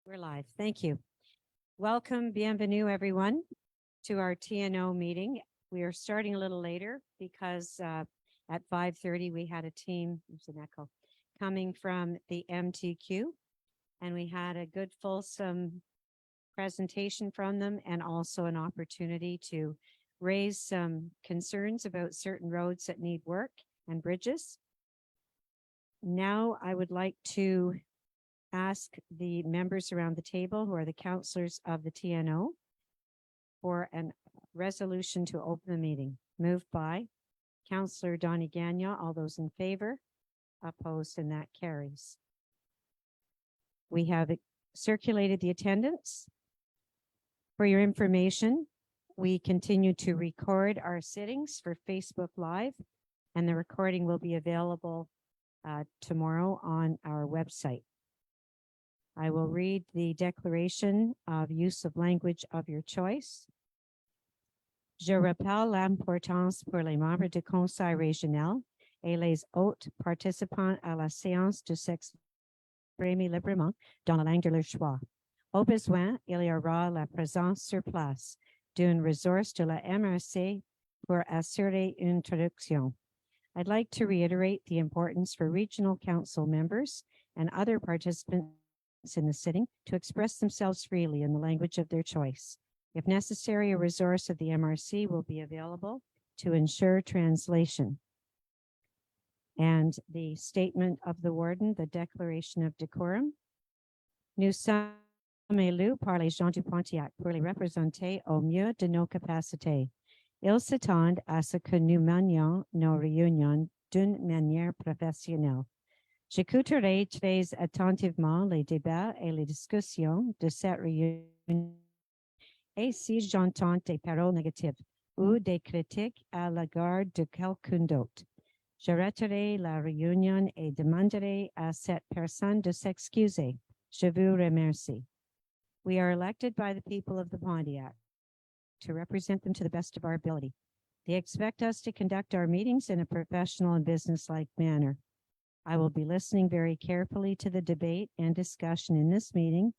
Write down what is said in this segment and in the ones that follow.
We're live. Thank you. Welcome, bienvenue, everyone, to our TNO meeting. We are starting a little later because at 5:30 we had a team, there's an echo, coming from the MTQ, and we had a good fulsome presentation from them and also an opportunity to raise some concerns about certain roads that need work and bridges. Now I would like to ask the members around the table who are the councillors of the TNO for a resolution to open the meeting. Moved by Councillor Donnie Gagnon. All those in favor? Opposed, and that carries. We have circulated the attendance. For your information, we continue to record our sittings for Facebook Live, and the recording will be available tomorrow on our website. I will read the declaration of use of language of your choice. Je rappelle l'importance pour les membres du conseil régional et les autres participants à la séance de s'exprimer librement dans la langue de leur choix. Au besoin, il y aura la présence sur place d'une ressource de la MRC pour assurer une traduction. I'd like to reiterate the importance for regional council members and other participants in the sitting to express themselves freely in the language of their choice. If necessary, a resource of the MRC will be available to ensure translation. And the statement of the warden, the declaration of decorum. Nous sommes élus par les gens du Pontiac pour les représenter au mieux de nos capacités. Ils s'attendent à ce que nous menions nos réunions d'une manière professionnelle. J'écouterai très attentivement les débats et les discussions de cette réunion. Et si j'entends des paroles négatives ou des critiques à l'égard de quelqu'un d'autre, j'arrêterai la réunion et demanderai à cette personne de s'excuser. Je vous remercie. We are elected by the people of the Pontiac to represent them to the best of our ability. They expect us to conduct our meetings in a professional and business-like manner. I will be listening very carefully to the debate and discussion in this meeting,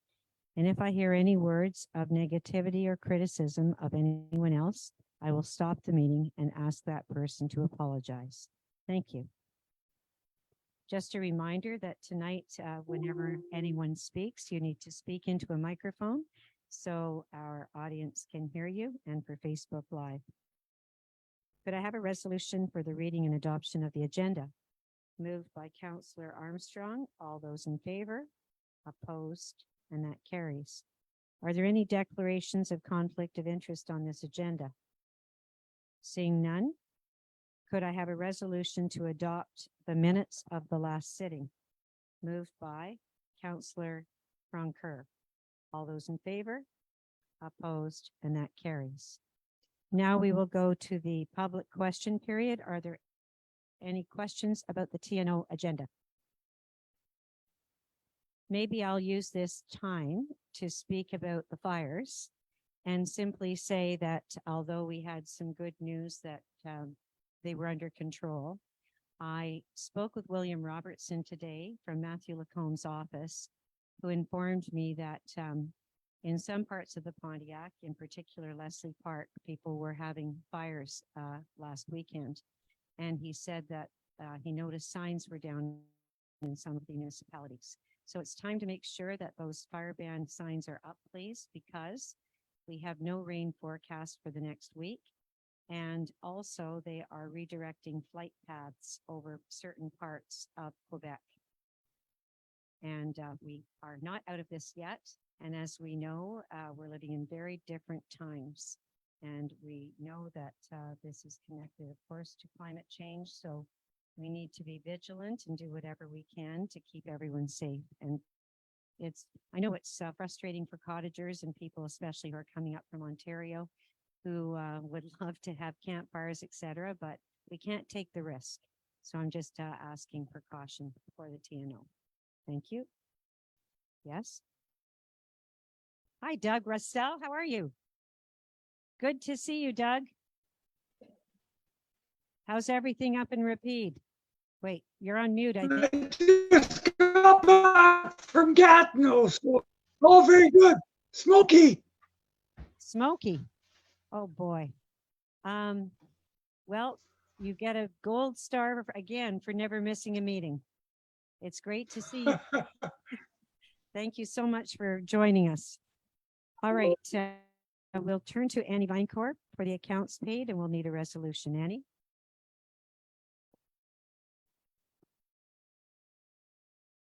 and if I hear any words of negativity or criticism of anyone else, I will stop the meeting and ask that person to apologize. Thank you. Just a reminder that tonight, whenever anyone speaks, you need to speak into a microphone so our audience can hear you, and for Facebook Live. Could I have a resolution for the reading and adoption of the agenda? Moved by Councillor Armstrong. All those in favor? Opposed? And that carries. Are there any declarations of conflict of interest on this agenda? Seeing none, could I have a resolution to adopt the minutes of the last sitting? Moved by Councillor Francoeur. All those in favor? Opposed? And that carries. Now we will go to the public question period. Are there any questions about the TNO agenda? Maybe I'll use this time to speak about the fires and simply say that although we had some good news that they were under control, I spoke with William Robertson today from Matthew Lacomb's office, who informed me that in some parts of the Pontiac, in particular Leslie Park, people were having fires last weekend. And he said that he noticed signs were down in some of the municipalities. So it's time to make sure that those fire ban signs are up, please, because we have no rain forecast for the next week. And also they are redirecting flight paths over certain parts of Quebec. And we are not out of this yet. And as we know, we're living in very different times. And we know that this is connected, of course, to climate change. So we need to be vigilant and do whatever we can to keep everyone safe. And I know it's frustrating for cottagers and people, especially who are coming up from Ontario, who would love to have campfires, etc., but we can't take the risk. So I'm just asking for caution for the TNO. Thank you. Yes. Hi, Doug Russell. How are you? Good to see you, Doug. How's everything up in Rapide? Wait, you're on mute, I think. I just got back from Gatineau, so Oh, very good. Smoky. Smoky. Oh boy. Well, you get a gold star again for never missing a meeting. It's great to see you. Thank you so much for joining us. All right. We'll turn to Annie Vinecourt for the accounts paid, and we'll need a resolution. Annie?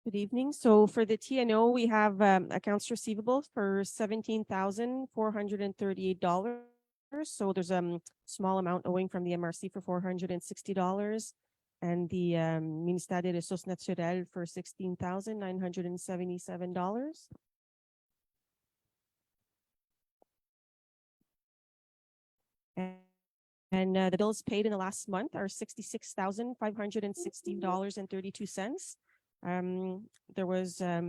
Good evening. So for the TNO, we have accounts receivable for $17,438. So there's a small amount owing from the MRC for $460, and the Ministère des Ressources Naturelles for $16,977. And the bills paid in the last month are $66,560.32. There was a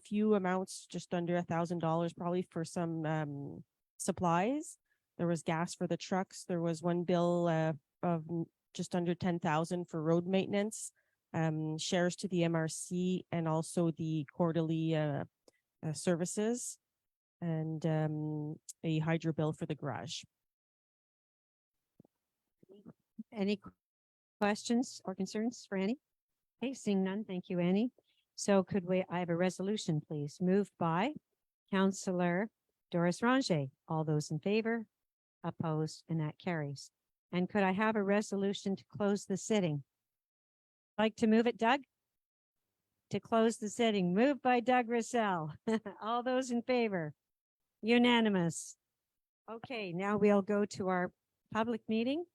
few amounts just under $1,000 probably for some supplies. There was gas for the trucks. There was one bill of just under 10,000 for road maintenance, shares to the MRC, and also the quarterly services, and a hydro bill for the garage. Any questions or concerns for Annie? Okay, seeing none, thank you, Annie. So I have a resolution, please, moved by Councillor Doris Ranger. All those in favor, opposed, and that carries. And could I have a resolution to close the sitting? Like to move it, Doug? To close the sitting, moved by Doug Russell. All those in favor, unanimous. Okay, now we'll go to our public meeting.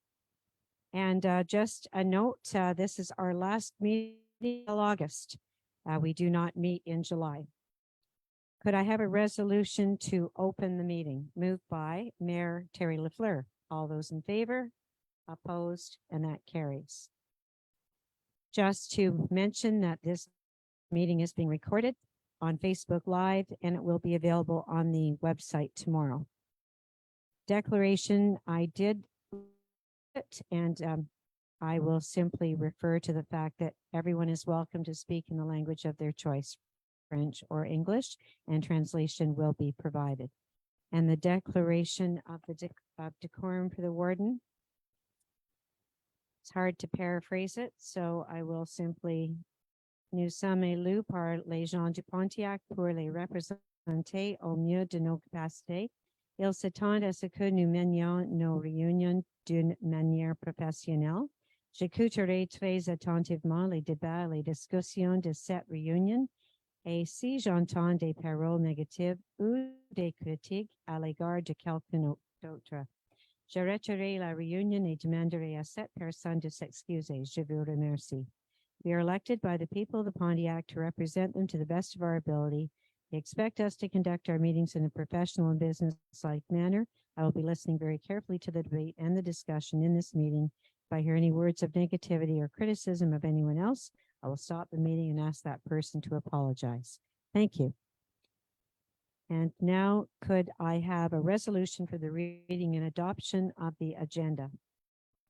And just a note, this is our last meeting till August. We do not meet in July. Could I have a resolution to open the meeting? Moved by Mayor Terry Lafleur. All those in favor, opposed, and that carries. Just to mention that this meeting is being recorded on Facebook Live, and it will be available on the website tomorrow. Declaration, I did it, and I will simply refer to the fact that everyone is welcome to speak in the language of their choice, French or English, and translation will be provided. And the declaration of the decorum for the warden, it's hard to paraphrase it, so I will simply: nous sommes élus par les gens du Pontiac pour les représenter au mieux de nos capacités. Ils s'attendent à ce que nous menions nos réunions d'une manière professionnelle. J'écouterai très attentivement les débats et les discussions de cette réunion, et si j'entends des paroles négatives ou des critiques à l'égard de quelqu'un d'autre, j'arrêterai la réunion et demanderai à cette personne de s'excuser. Je vous remercie. We are elected by the people of the Pontiac to represent them to the best of our ability. They expect us to conduct our meetings in a professional and business-like manner. I will be listening very carefully to the debate and the discussion in this meeting. If I hear any words of negativity or criticism of anyone else, I will stop the meeting and ask that person to apologize. Thank you. And now, could I have a resolution for the reading and adoption of the agenda?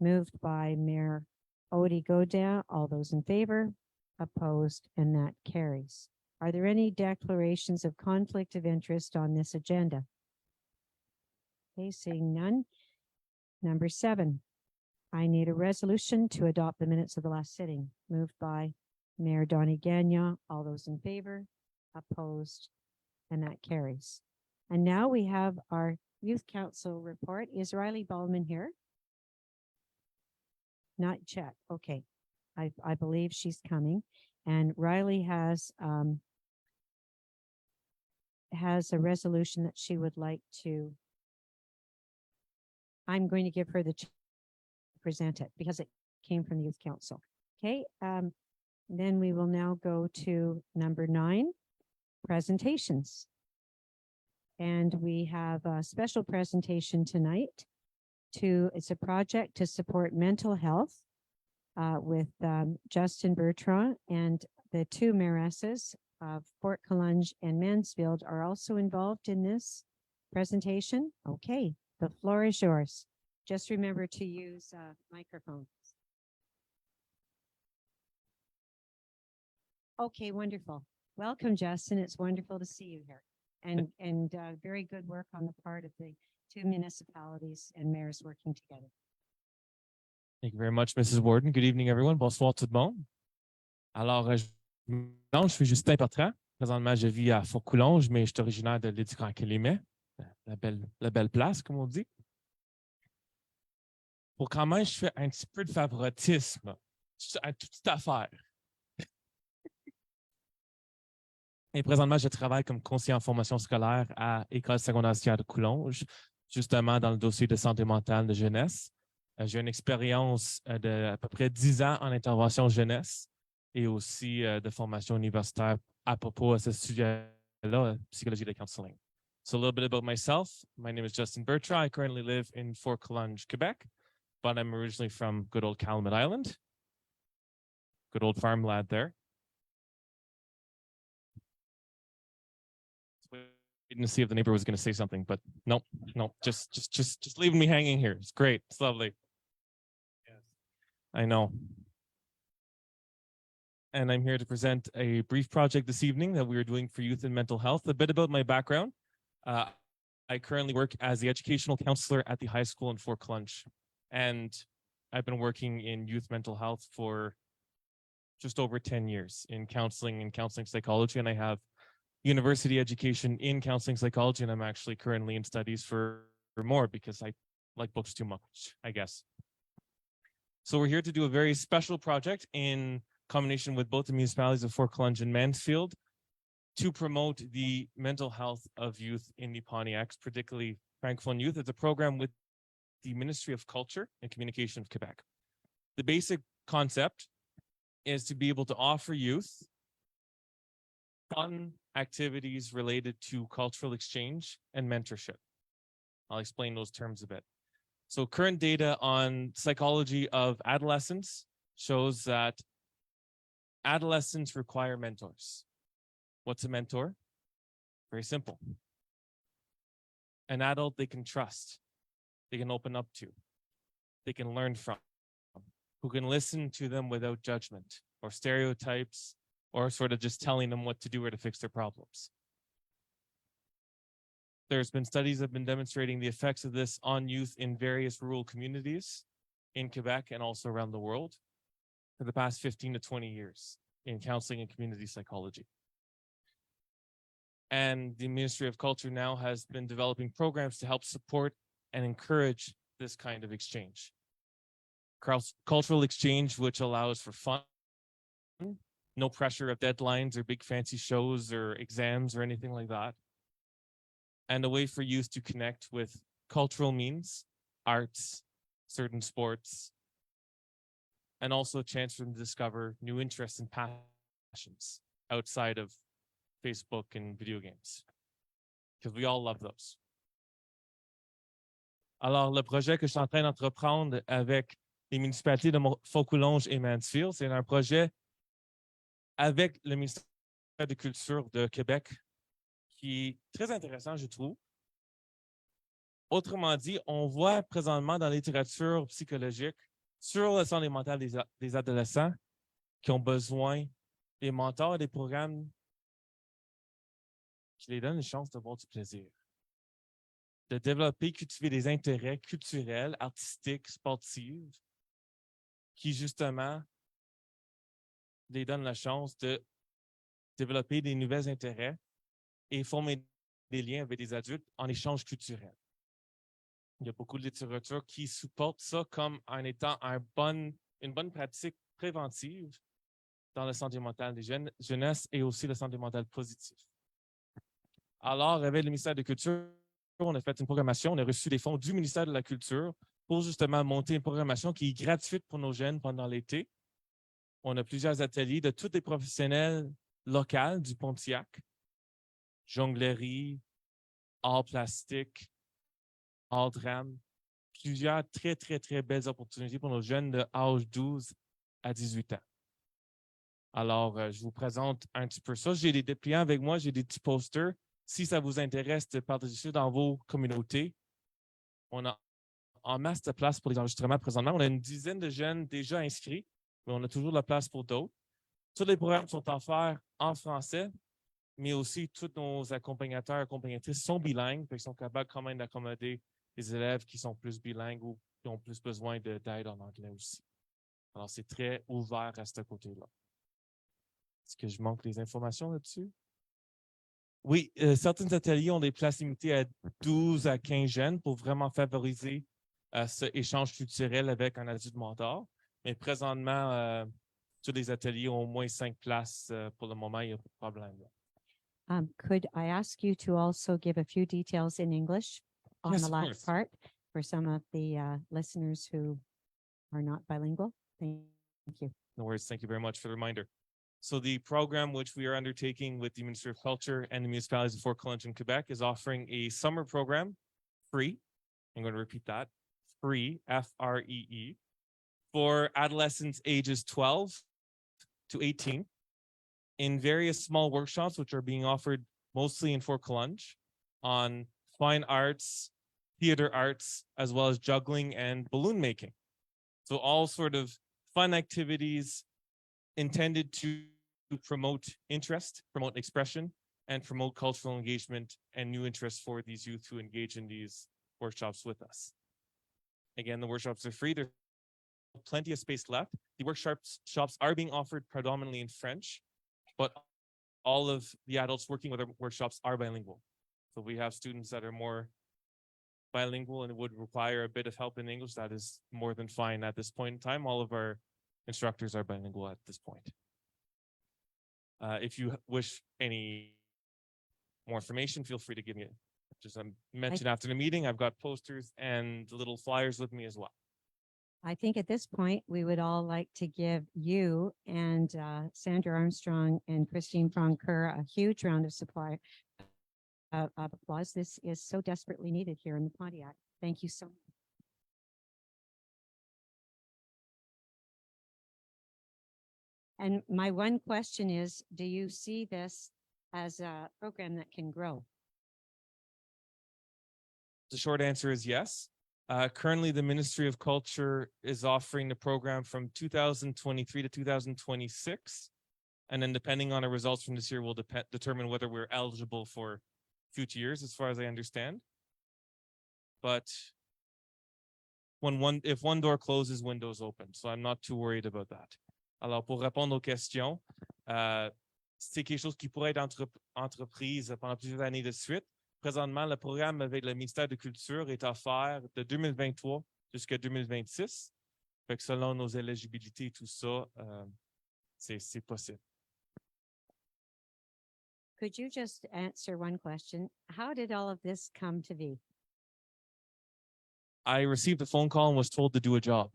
Moved by Mayor Odie Godin. All those in favor, opposed, and that carries. Are there any declarations of conflict of interest on this agenda? Okay, seeing none. Number 7, I need a resolution to adopt the minutes of the last sitting. Moved by Mayor Donnie Gagnon. All those in favor, opposed, and that carries. And now we have our Youth Council report. Is Riley Ballman here? Not yet. Okay. I believe she's coming. And Riley has a resolution that she would like to. I'm going to give her the chance to present it because it came from the Youth Council. Okay. Then we will now go to number 9, presentations. And we have a special presentation tonight. It's a project to support mental health with Justin Bertrand, and the 2 mayoresses of Fort Collonges and Mansfield are also involved in this presentation. Okay, the floor is yours. Just remember to use microphones. Okay, wonderful. Welcome, Justin. It's wonderful to see you here. and very good work on the part of the two municipalities and mayors working together. Thank you very much, Mrs. Warden. Good evening, everyone. Bonsoir tout le monde. Alors, je suis Justin Bertrand. Présentement, je vis à Fort-Coulonge, mais je suis originaire de l'île du Grand-Kélémet, la belle place, comme on dit. Pour quand même, je fais un petit peu de favoritisme. C'est une toute affaire. Et présentement, je travaille comme conseiller en formation scolaire à l'École secondaire de Coulonge, justement dans le dossier de santé mentale de jeunesse. J'ai une expérience de à peu près 10 ans en intervention jeunesse et aussi de formation universitaire à propos de ce sujet-là, psychologie de counseling. So a little bit about myself. My name is Justin Bertrand. I currently live in Fort Collonges, Quebec, but I'm originally from good old Calumet Island. Good old farm lad there. Waiting to see if the neighbor was going to say something, but nope, just leaving me hanging here. It's great. It's lovely. Yes, I know. And I'm here to present a brief project this evening that we are doing for youth and mental health. A bit about my background. I currently work as the educational counselor at the high school in Fort Collonges, and I've been working in youth mental health for just over 10 years in counseling and counseling psychology, and I have university education in counseling psychology, and I'm actually currently in studies for more because I like books too much, I guess. So we're here to do a very special project in combination with both the municipalities of Fort Collonges and Mansfield to promote the mental health of youth in the Pontiacs, particularly Francophone youth. It's a program with the Ministry of Culture and Communication of Quebec. The basic concept is to be able to offer youth fun activities related to cultural exchange and mentorship. I'll explain those terms a bit. So current data on psychology of adolescents shows that adolescents require mentors. What's a mentor? Very simple. An adult they can trust, they can open up to, they can learn from, who can listen to them without judgment or stereotypes, or sort of just telling them what to do or to fix their problems. There's been studies that have been demonstrating the effects of this on youth in various rural communities in Quebec and also around the world for the past 15 to 20 years in counseling and community psychology. And the Ministry of Culture now has been developing programs to help support and encourage this kind of exchange. Cultural exchange, which allows for fun, no pressure of deadlines or big fancy shows or exams or anything like that. And a way for youth to connect with cultural means, arts, certain sports, and also a chance for them to discover new interests and passions outside of Facebook and video games, because we all love those. Alors, le projet que je suis en train d'entreprendre avec les municipalités de Fort-Coulonges et Mansfield, c'est un projet avec le ministère de Culture de Québec, qui est très intéressant, je trouve. Autrement dit, on voit présentement dans la littérature psychologique sur la santé mentale des adolescents qui ont besoin des mentors et des programmes qui les donnent une chance d'avoir du plaisir, de développer, cultiver des intérêts culturels, artistiques, sportifs, qui justement les donnent la chance de développer des nouveaux intérêts et former des liens avec des adultes en échange culturel. Il y a beaucoup de littérature qui supporte ça comme en étant une bonne pratique préventive dans la santé mentale des jeunesse et aussi la santé mentale positive. Alors, avec le ministère de la Culture, on a fait une programmation, on a reçu des fonds du ministère de la Culture pour justement monter une programmation qui est gratuite pour nos jeunes pendant l'été. On a plusieurs ateliers de tous les professionnels locaux du Pontiac, jonglerie, art plastique, art drame, plusieurs très, très, très belles opportunités pour nos jeunes de âge 12 à 18 ans. Alors, je vous présente un petit peu ça. J'ai des dépliants avec moi, j'ai des petits posters. Si ça vous intéresse de partager ça dans vos communautés, on a en masse de place pour les enregistrements présentement. On a une dizaine de jeunes déjà inscrits, mais on a toujours de la place pour d'autres. Tous les programmes sont offerts en français, mais aussi tous nos accompagnateurs, accompagnatrices sont bilingues, fait qu'ils sont capables quand même d'accommoder les élèves qui sont plus bilingues ou qui ont plus besoin d'aide en anglais aussi. Alors, c'est très ouvert à ce côté-là. Est-ce que je manque des informations là-dessus? Oui, certains ateliers ont des places limitées à 12 à 15 jeunes pour vraiment favoriser ce échange culturel avec un adulte mentor. Mais présentement, tous les ateliers ont au moins 5 places pour le moment, il n'y a pas de problème. Could I ask you to also give a few details in English on Yes, the of last course. part for some of the listeners who are not bilingual? Thank you. No worries. Thank you very much for the reminder. So the program which we are undertaking with the Ministry of Culture and the municipalities of Fort Collins and Quebec is offering a summer program, free. I'm going to repeat that, free, F-R-E-E, for adolescents ages 12 to 18 in various small workshops, which are being offered mostly in Fort Collins on fine arts, theater arts, as well as juggling and balloon making. So all sort of fun activities intended to promote interest, promote expression, and promote cultural engagement and new interests for these youth who engage in these workshops with us. Again, the workshops are free. There's plenty of space left. The workshops are being offered predominantly in French, but all of the adults working with our workshops are bilingual. So we have students that are more bilingual and would require a bit of help in English. That is more than fine at this point in time. All of our instructors are bilingual at this point. If you wish any more information, feel free to give me just a mention after the meeting. I've got posters and little flyers with me as well. I think at this point, we would all like to give you and Sandra Armstrong and Christine Francoeur a huge round of applause. This is so desperately needed here in the Pontiac. Thank you so much. And my one question is, do you see this as a program that can grow? The short answer is yes. Currently, the Ministry of Culture is offering the program from 2023 to 2026. And then depending on the results from this year, we'll determine whether we're eligible for future years, as far as I understand. But if one door closes, windows open. So I'm not too worried about that. Alors, pour répondre aux questions, c'est quelque chose qui pourrait être entreprise pendant plusieurs années de suite. Présentement, le programme avec le ministère de Culture est offert de 2023 jusqu'à 2026. Fait que selon nos éligibilités et tout ça, c'est possible. Could you just answer one question? How did all of this come to be? I received a phone call and was told to do a job.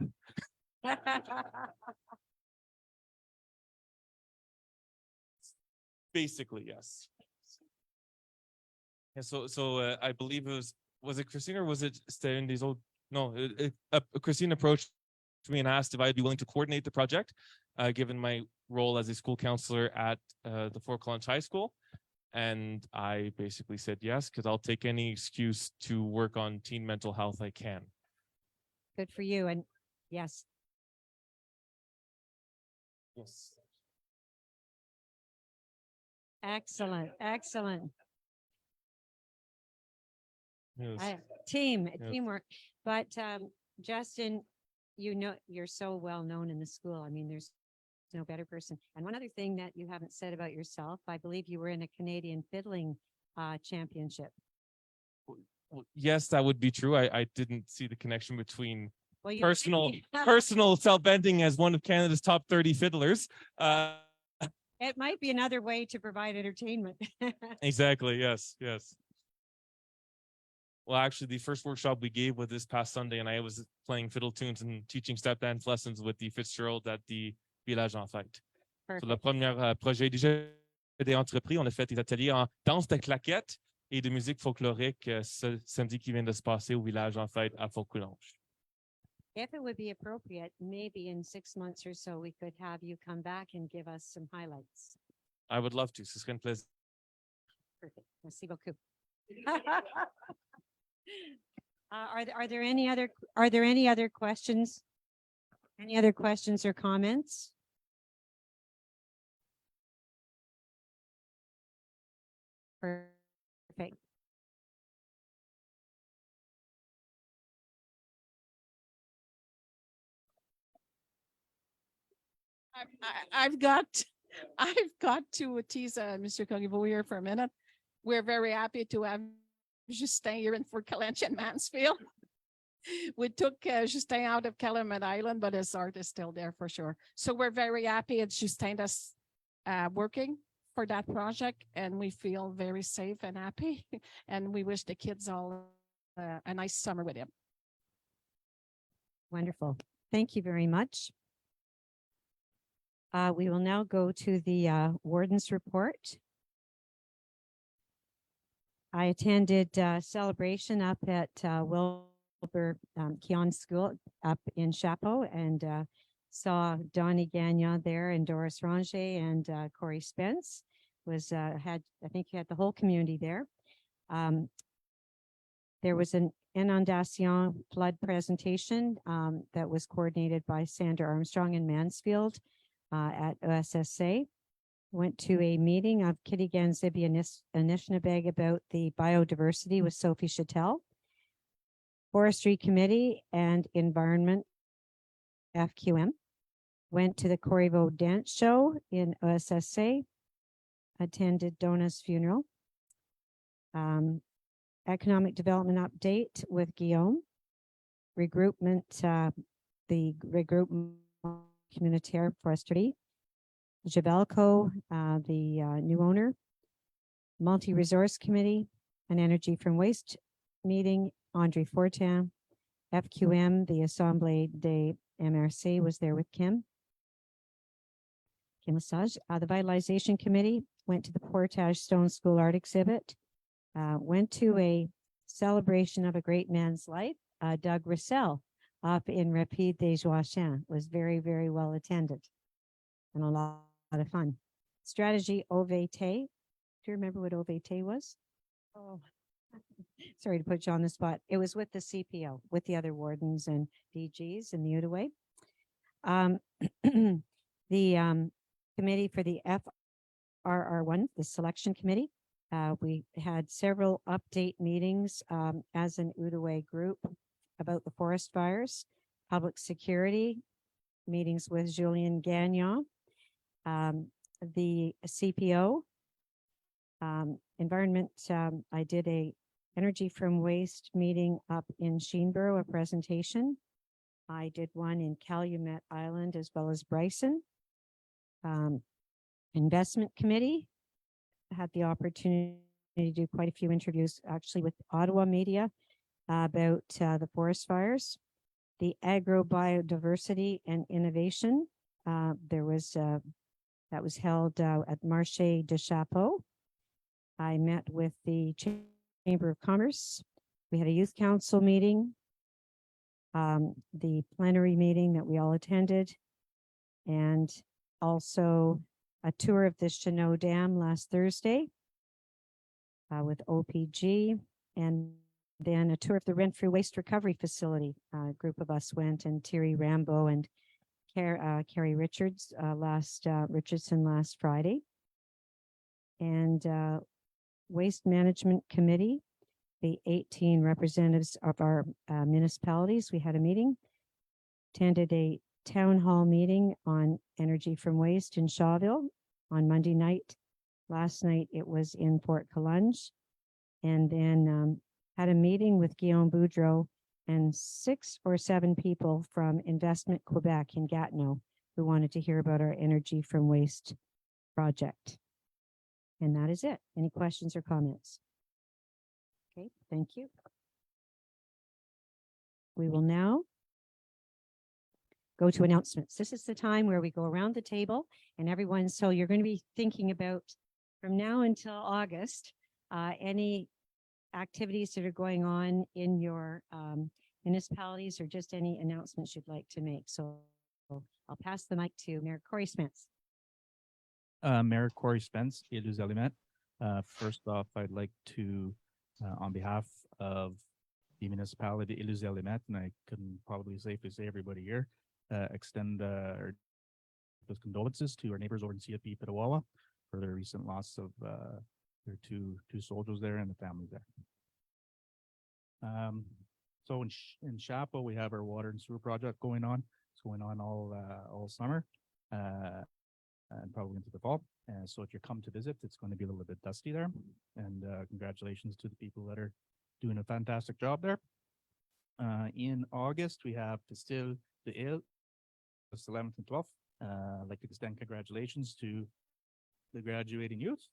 Basically, yes. And so I believe it was it Christine or was it in these old? No, Christine approached me and asked if I'd be willing to coordinate the project, given my role as a school counselor at the Fort Collins High School. And I basically said yes, because I'll take any excuse to work on teen mental health I can. Good for you. And yes. Yes. Excellent. Excellent. Yes. Teamwork. But Justin, you know, you're so well known in the school. I mean, there's no better person. And one other thing that you haven't said about yourself, I believe you were in a Canadian fiddling championship. Well, yes, that would be true. I didn't see the connection between Well, personal self-venting as one of Canada's top 30 fiddlers. It might be another way to provide entertainment. Exactly. Yes. Yes. Well, actually, the first workshop we gave was this past Sunday, and I was playing fiddle tunes and teaching step dance lessons with the Fitzgerald at the Village en Fête. Sur le premier projet déjà des entreprises, on a fait des ateliers en danse de claquettes et de musique folklorique ce samedi qui vient de se passer au Village en Fête à Fort-Coulanges. If it would be appropriate, maybe in 6 months or so, we could have you come back and give us some highlights. I would love to. Ce serait un plaisir. Perfect. Merci beaucoup. Are there any other questions? Any other questions or comments? Perfect. I've got, I've got to tease Mr. Cognevaux here for a minute. We're very happy to have Justin here in Fort Calentia and Mansfield. We took Justin out of Calumet Island, but his art is still there for sure. So we're very happy it's Justin that's working for that project, and we feel very safe and happy. And we wish the kids all a nice summer with him. Wonderful. Thank you very much. We will now go to the warden's report. I attended celebration up at Wilbur Keon School up in Chapeau and saw Donnie Gagnon there and Doris Ranger and Corey Spence I think you had the whole community there. There was an inundation flood presentation that was coordinated by Sandra Armstrong in Mansfield at OSSA. Went to a meeting of Kitigan Zibi and Anishinabeg about the biodiversity with Sophie Chattel. Forestry Committee and Environment, FQM. Went to the Corriveau Dance Show in OSSA. Attended Donna's funeral. Economic Development Update with Guillaume. Regroupment, the Regroupement Communautaire Foresterie. Javelco, the new owner. Multi-Resource Committee, an Energy from Waste meeting. Andre Fortin, FQM, the Assemblée des MRC was there with Kim Lesage. The Vitalization Committee went to the Portage Stone School Art Exhibit. Went to a celebration of a great man's life. Doug Russell up in Rapide des Joachins was very, very well attended and a lot of fun. Strategy OVT. Do you remember what OVT was? Oh, sorry to put you on the spot. It was with the CPO, with the other wardens and DGs in the Outaouais. The committee for the FRR1, the selection committee. We had several update meetings as an Outaouais group about the forest fires, public security, meetings with Julien Gagnon, the CPO, environment. I did a energy from waste meeting up in Sheenborough, a presentation. I did one in Calumet Island as well as Bryson. Investment committee. Had the opportunity to do quite a few interviews actually with Ottawa media about the forest fires. The agro biodiversity and innovation. There was that was held at Marché de Chapeau. I met with the Chamber of Commerce. We had a youth council meeting, the plenary meeting that we all attended, and also a tour of the Chenot Dam last Thursday with OPG, and then a tour of the Renfrew Waste Recovery Facility. A group of us went, and Thierry Rambo and Carrie Richardson last Friday. And Waste Management Committee, the 18 representatives of our municipalities, we had a meeting, attended a town hall meeting on energy from waste in Shawville on Monday night. Last night it was in Fort Collonge, and then had a meeting with Guillaume Boudreau and 6 or 7 people from Investment Quebec in Gatineau who wanted to hear about our energy from waste project. And that is it. Any questions or comments? Okay, thank you. We will now go to announcements. This is the time where we go around the table and everyone, so you're going to be thinking about from now until August, any activities that are going on in your municipalities or just any announcements you'd like to make. So I'll pass the mic to Mayor Corey Spence. Mayor Corey Spence, Élu-Zalimet. First off, I'd like to, on behalf of the municipality Élu-Zalimet, and I can probably safely say everybody here, extend our condolences to our neighbors over in CFP Petawawa for their recent loss of There are two soldiers there and the family there. So in Chapo, we have our water and sewer project going on. It's going on all summer, and probably into the fall. And so if you come to visit, it's going to be a little bit dusty there. And congratulations to the people that are doing a fantastic job there. In August, we have Pastil de Il, the 11th and 12th. I'd like to extend congratulations to the graduating youth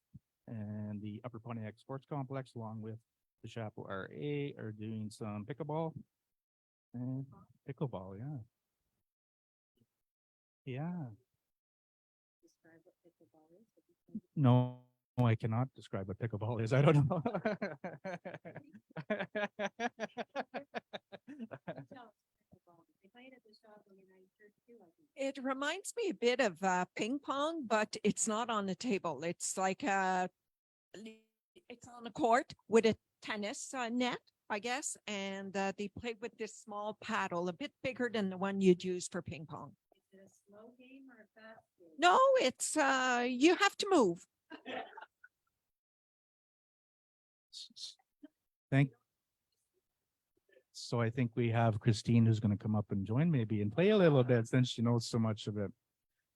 and the Upper Pontiac Sports Complex, along with the Chapo RA, are doing some pickleball. And pickleball, yeah. Yeah. No, I cannot describe what pickleball is. I don't know. It reminds me a bit of ping pong, but it's not on the table. It's like it's on a court with a tennis net, I guess, and they play with this small paddle, a bit bigger than the one you'd use for ping pong. Is it a slow game or a fast game? No, it's you have to move. So I think we have Christine who's going to come up and join maybe and play a little bit since she knows so much of it.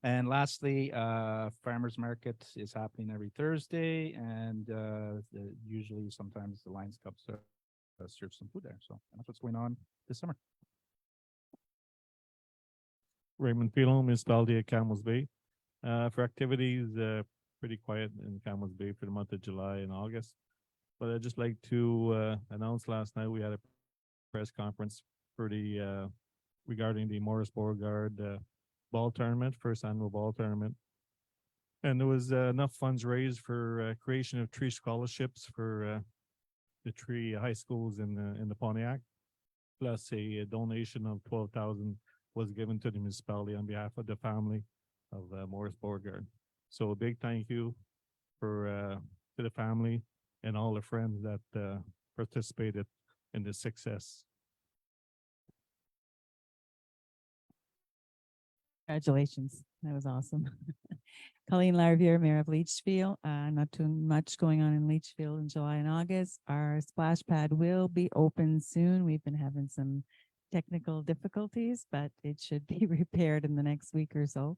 And lastly, farmers market is happening every Thursday, and usually sometimes the Lions Club serve some food there. So that's what's going on this summer. Raymond Pilon, municipality of Campbell's Bay. For activities, pretty quiet in Campbell's Bay for the month of July and August. But I'd just like to announce last night we had a press conference for the regarding the Morris Beauregard ball tournament, first annual ball tournament. And there was enough funds raised for creation of 3 scholarships for the 3 high schools in the Pontiac, plus a donation of 12,000 was given to the municipality on behalf of the family of Morris Beauregard. So a big thank you for to the family and all the friends that participated in this success. Congratulations. That was awesome. Colleen Larvier, Mayor of Leachfield. Not too much going on in Leachfield in July and August. Our splash pad will be open soon. We've been having some technical difficulties, but it should be repaired in the next week or so.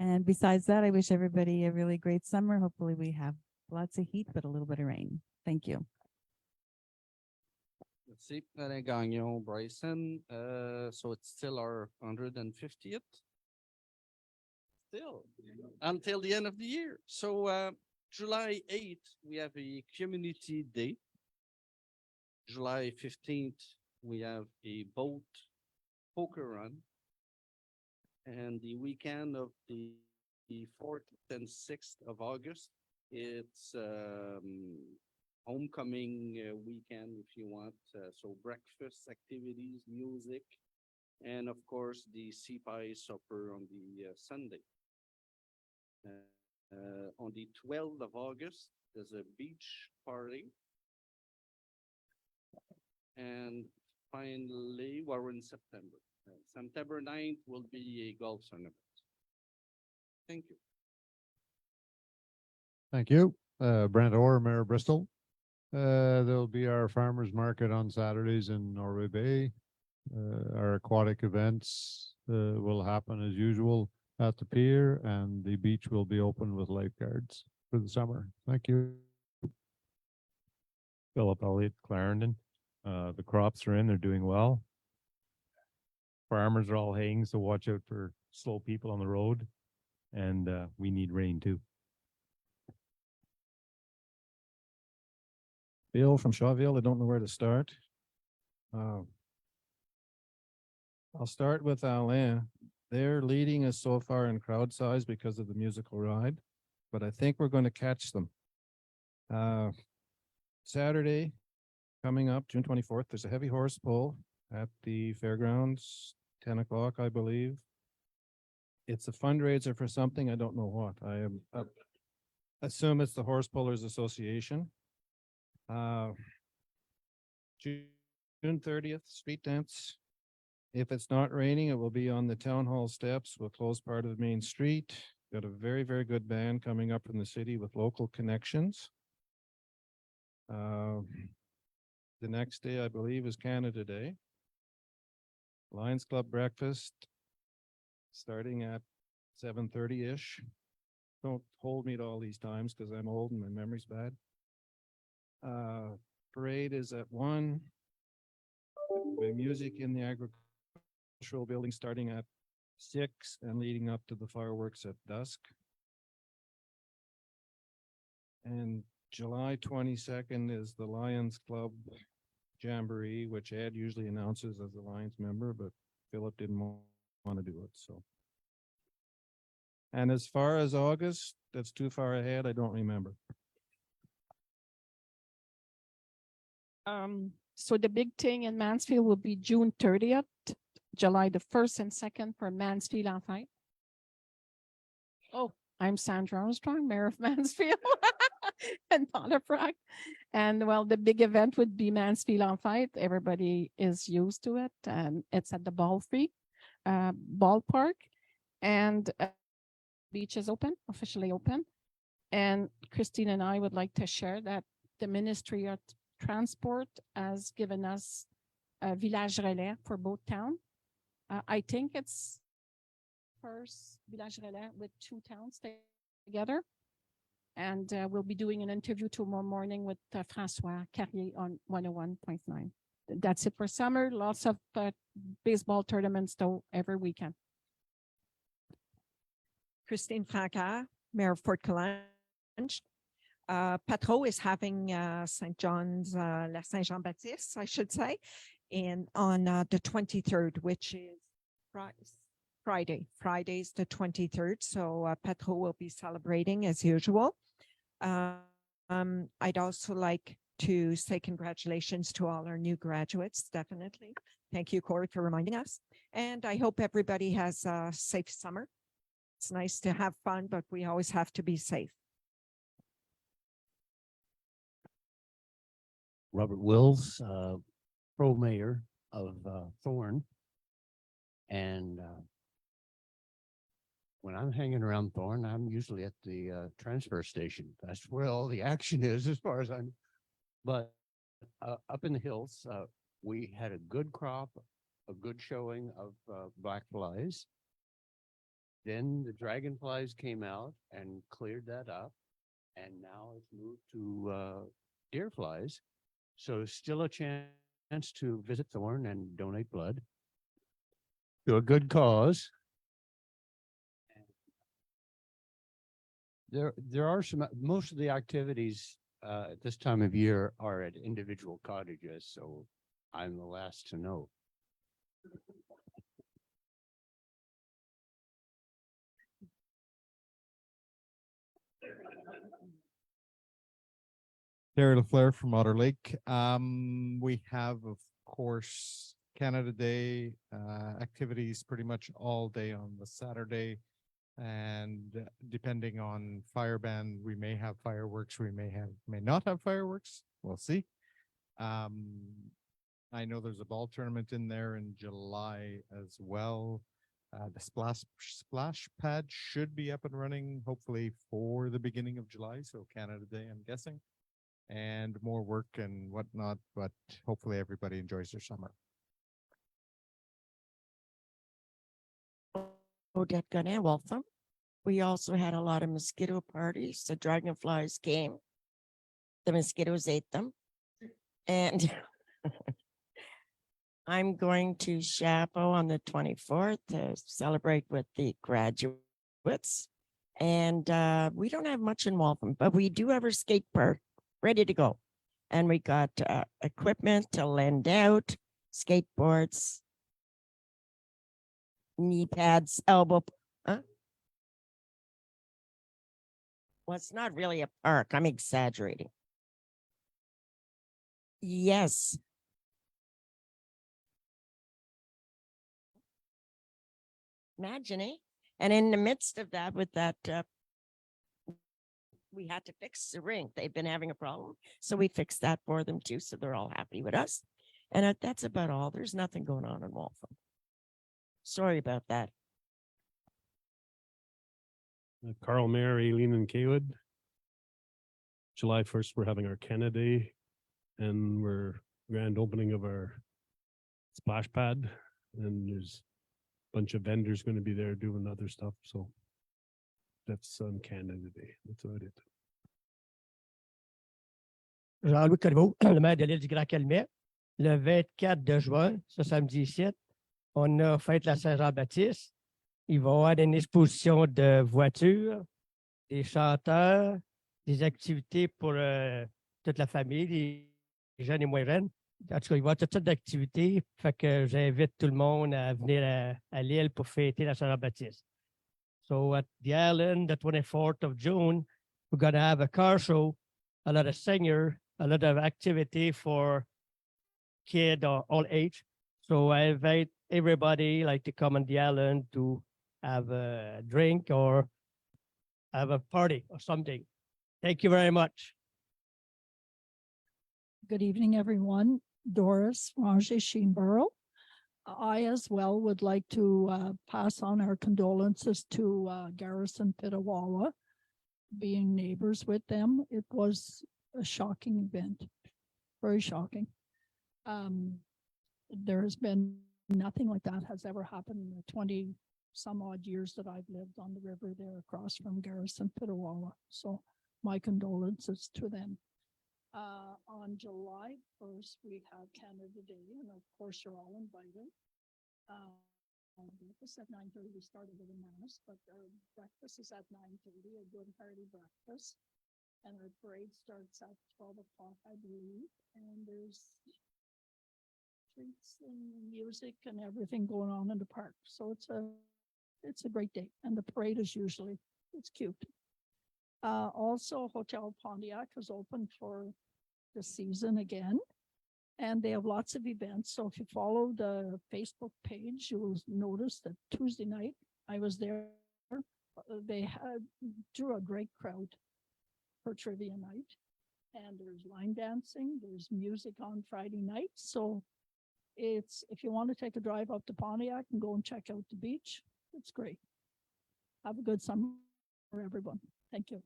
And besides that, I wish everybody a really great summer. Hopefully we have lots of heat, but a little bit of rain. Thank you. Merci, Alain Gagnon, Bryson. So it's still our 150th. Still, until the end of the year. So July 8th, we have a community day. July 15th, we have a boat poker run. And the weekend of the 4th and 6th of August, it's homecoming weekend, if you want. So breakfast activities, music, and of course the sea pie supper on the Sunday. On the 12th of August, there's a beach party. And finally, we're in September. September 9th will be a golf tournament. Thank you. Thank you. Brent Orr, Mayor Bristol. There'll be our farmers market on Saturdays in Norway Bay. Our aquatic events will happen as usual at the pier, and the beach will be open with lifeguards for the summer. Thank you. Philip Elliott, Clarendon. The crops are in, they're doing well. Farmers are all haying, so watch out for slow people on the road. And we need rain too. Bill from Shawville. I don't know where to start. I'll start with Alain. They're leading us so far in crowd size because of the musical ride, but I think we're going to catch them. Saturday coming up, June 24th, there's a heavy horse pull at the fairgrounds, 10 o'clock, I believe. It's a fundraiser for something. I don't know what. I assume it's the Horse Pullers Association. June 30th, street dance. If it's not raining, it will be on the town hall steps. We'll close part of the main street. Got a very, very good band coming up from the city with local connections. The next day, I believe, is Canada Day. Lions Club breakfast, starting at 7:30-ish. Don't hold me to all these times because I'm old and my memory's bad. Parade is at 1. The music in the agricultural building starting at 6 and leading up to the fireworks at dusk. And July 22nd is the Lions Club Jamboree, which Ed usually announces as a Lions member, but Philip didn't want to do it, so. And as far as August, that's too far ahead. I don't remember. So the big thing in Mansfield will be June 30th, July the 1st and 2nd for Mansfield en fête. Oh, I'm Sandra Armstrong, Mayor of Mansfield and Polyfrac. And well, the big event would be Mansfield en fête. Everybody is used to it, and it's at the ballpark, and beach is open, officially open. And Christine and I would like to share that the Ministry of Transport has given us a village relais for both towns. I think it's first village relais with 2 towns together. And we'll be doing an interview tomorrow morning with François Carrier on 101.9. That's it for summer. Lots of baseball tournaments though every weekend. Christine Francard, Mayor of Fort Calange. Patro is having St. John's, La Saint Jean-Baptiste, I should say, on the 23rd, which is Friday. Friday's the 23rd. So Patro will be celebrating as usual. I'd also like to say congratulations to all our new graduates, definitely. Thank you, Corey, for reminding us. And I hope everybody has a safe summer. It's nice to have fun, but we always have to be safe. Robert Wills, pro-mayor of Thorn. And when I'm hanging around Thorn, I'm usually at the transfer station. That's where all the action is as far as I'm. But up in the hills, we had a good crop, a good showing of black flies. Then the dragonflies came out and cleared that up. And now it's moved to deer flies. So still a chance to visit Thorn and donate blood to a good cause. There are some, most of the activities at this time of year are at individual cottages, so I'm the last to know. Terry LaFleur from Otter Lake. We have, of course, Canada Day activities pretty much all day on the Saturday. And depending on fire ban, we may have fireworks, we may not have fireworks. We'll see. I know there's a ball tournament in there in July as well. The splash pad should be up and running, hopefully for the beginning of July. So Canada Day, I'm guessing. And more work and whatnot, but hopefully everybody enjoys their summer. Odette Gunn, welcome. We also had a lot of mosquito parties. The dragonflies came. The mosquitoes ate them. And I'm going to Chapeau on the 24th to celebrate with the graduates. And we don't have much in Waltham, but we do have our skate park ready to go. And we got equipment to lend out, skateboards, knee pads, elbow. Well, it's not really a park. I'm exaggerating. Yes. Imagine, eh? And in the midst of that, with that, we had to fix the rink. They've been having a problem. So we fixed that for them too. So they're all happy with us. And that's about all. There's nothing going on in Waltham. Sorry about that. Carl Mayer, Aileen and Caleb. July 1st, we're having our Canada Day and we're grand opening of our splash pad, and there's a bunch of vendors going to be there doing other stuff. So that's on Canada Day. That's about it. Jean-Louis Corriveau, le maire de l'île du Grand-Calumet. Le 24 de juin, ce samedi-ci, on a fête la Saint-Jean-Baptiste. Il va y avoir une exposition de voitures, des chanteurs, des activités pour toute la famille, les jeunes et moins jeunes. En tout cas, il va y avoir toutes sortes d'activités. Fait que j'invite tout le monde à venir à l'île pour fêter la Saint-Jean-Baptiste. So at the island, the 24th of June, we're going to have a car show, a lot of singers, a lot of activity for kids or all age. So I invite everybody like to come on the island to have a drink or have a party or something. Thank you very much. Good evening, everyone. Doris Ranger Sheenborough. I as well would like to pass on our condolences to Garrison Pitawawa, being neighbors with them. It was a shocking event, very shocking. There has been nothing like that has ever happened in the 20 some odd years that I've lived on the river there across from Garrison Pitawawa. So my condolences to them. On July 1st, we have Canada Day, and of course you're all invited. Breakfast at 9:30, we started with a mass, but our breakfast is at 9:30, a good hearty breakfast. And our parade starts at 12 o'clock, I believe, and there's treats and music and everything going on in the park. So it's a great day, and the parade is usually, it's cute. Also, Hotel Pontiac is open for the season again, and they have lots of events. So if you follow the Facebook page, you will notice that Tuesday night I was there. They drew a great crowd for trivia night, and there's line dancing. There's music on Friday night. So it's, if you want to take a drive up to Pontiac and go and check out the beach, it's great. Have a good summer, everyone. Thank you.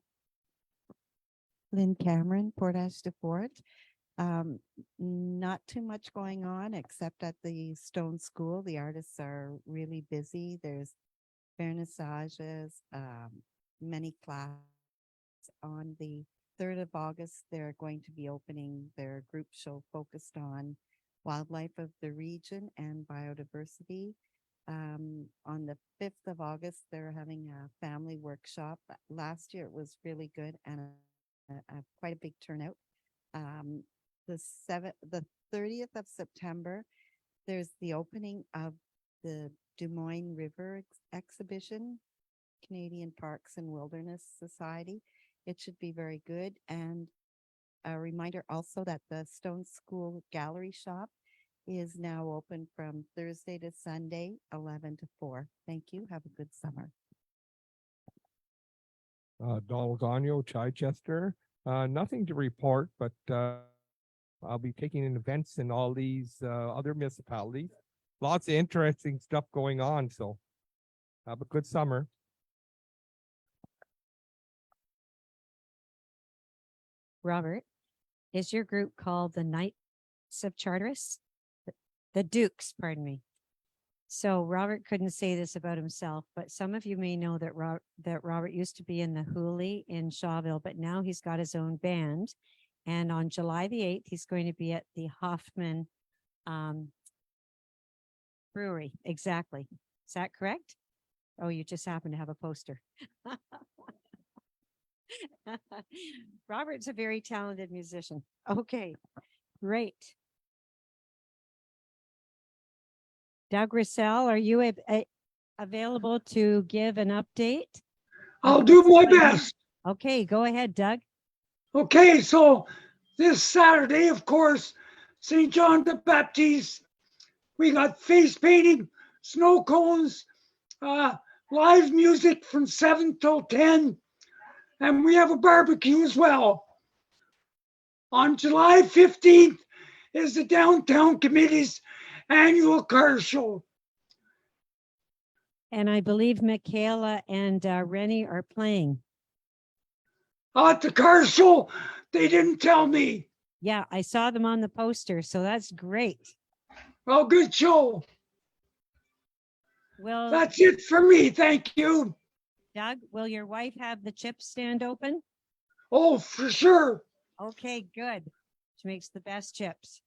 Lynn Cameron, Portage de Fort. Not too much going on except at the Stone School. The artists are really busy. There's vernissages, many classes. On the 3rd of August, they're going to be opening their group show focused on wildlife of the region and biodiversity. On the 5th of August, they're having a family workshop. Last year it was really good and quite a big turnout. The 30th of September, there's the opening of the Des Moines River exhibition, Canadian Parks and Wilderness Society. It should be very good. And a reminder also that the Stone School Gallery Shop is now open from Thursday to Sunday, 11 to 4. Thank you. Have a good summer. Donald Gagno, Chichester. Nothing to report, but I'll be taking in events in all these other municipalities. Lots of interesting stuff going on, so have a good summer. Robert, is your group called the Knights of Charteris? The Dukes, pardon me. So Robert couldn't say this about himself, but some of you may know that Robert used to be in the Hooli in Shawville, but now he's got his own band. And on July the 8th, he's going to be at the Hoffman Brewery. Exactly. Is that correct? Oh, you just happen to have a poster. Robert's a very talented musician. Okay, great. Doug Russell, are you available to give an update? I'll do my best. Okay, go ahead, Doug. Okay, so this Saturday, of course, St. John the Baptist, we got face painting, snow cones, live music from 7 till 10, and we have a barbecue as well. On July 15th is the Downtown Committee's annual car show. And I believe Michaela and Rennie are playing. At the car show, they didn't tell me. Yeah, I saw them on the poster, so that's great. Well, good show. Will That's it for me. Thank you. Doug, will your wife have the chip stand open? Oh, for sure. Okay, good. She makes the best chips.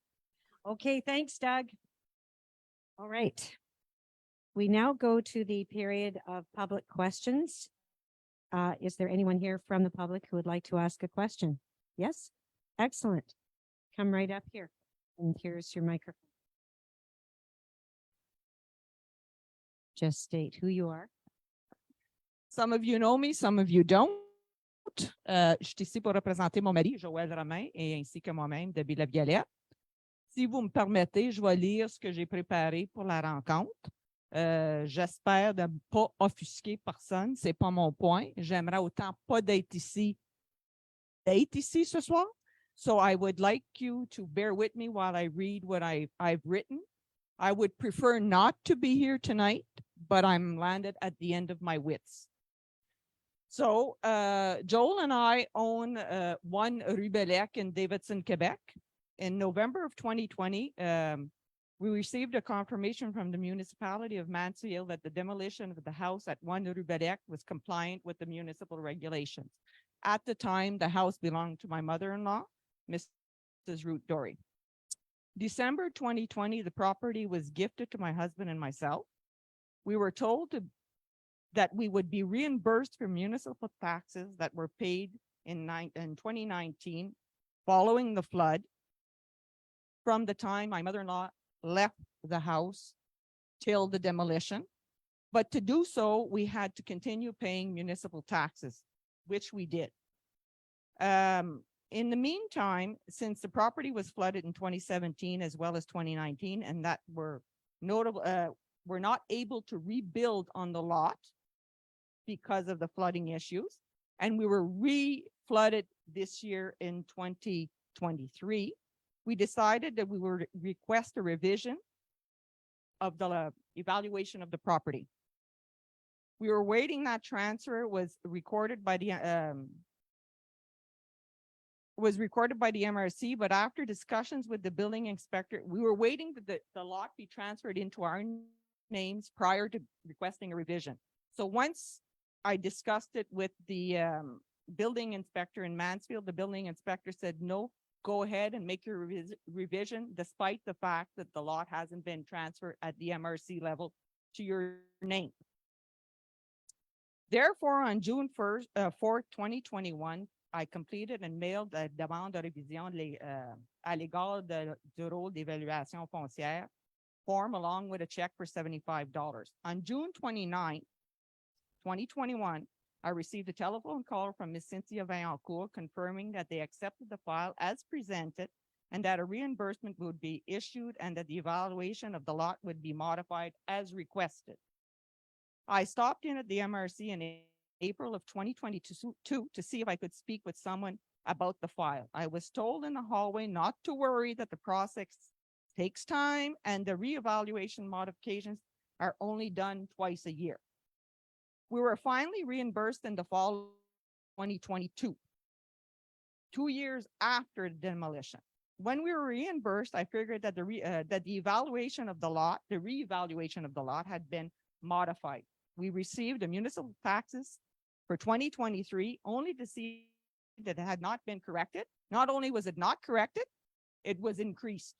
Okay, thanks, Doug. All right. We now go to the period of public questions. Is there anyone here from the public who would like to ask a question? Yes? Excellent. Come right up here. And here's your microphone. Just state who you are. Some of you know me, some of you don't. Je suis ici pour représenter mon mari, Joël Romain, et ainsi que moi-même de Ville-Violette. Si vous me permettez, je vais lire ce que j'ai préparé pour la rencontre. J'espère de ne pas offusquer personne, ce n'est pas mon point. J'aimerais autant pas d'être ici ce soir. So I would like you to bear with me while I read what I've written. I would prefer not to be here tonight, but I'm landed at the end of my wits. So Joel and I own 1 Rue Bellec in Davidson, Quebec. In November of 2020, we received a confirmation from the municipality of Mansfield that the demolition of the house at 1 Rue Bellec was compliant with the municipal regulations. At the time, the house belonged to my mother-in-law, Mrs. Ruth Dory. December 2020, the property was gifted to my husband and myself. We were told that we would be reimbursed for municipal taxes that were paid in 2019 following the flood from the time my mother-in-law left the house till the demolition. But to do so, we had to continue paying municipal taxes, which we did. In the meantime, since the property was flooded in 2017 as well as 2019, and that we're not able to rebuild on the lot because of the flooding issues, and we were re-flooded this year in 2023, we decided that we would request a revision of the evaluation of the property. We were waiting. That transfer was recorded by the MRC, but after discussions with the building inspector, we were waiting that the lot be transferred into our names prior to requesting a revision. So once I discussed it with the building inspector in Mansfield, the building inspector said, no, go ahead and make your revision, despite the fact that the lot hasn't been transferred at the MRC level to your name. Therefore, on June 4th, 2021, I completed and mailed a demande de révision à l'égard du rôle d'évaluation foncière form along with a check for $75. On June 29th, 2021, I received a telephone call from Ms. Cynthia Vaillancourt confirming that they accepted the file as presented and that a reimbursement would be issued and that the evaluation of the lot would be modified as requested. I stopped in at the MRC in April of 2022 to see if I could speak with someone about the file. I was told in the hallway not to worry, that the process takes time and the reevaluation modifications are only done twice a year. We were finally reimbursed in the fall of 2022, 2 years after the demolition. When we were reimbursed, I figured that the reevaluation of the lot had been modified. We received the municipal taxes for 2023 only to see that it had not been corrected. Not only was it not corrected, it was increased.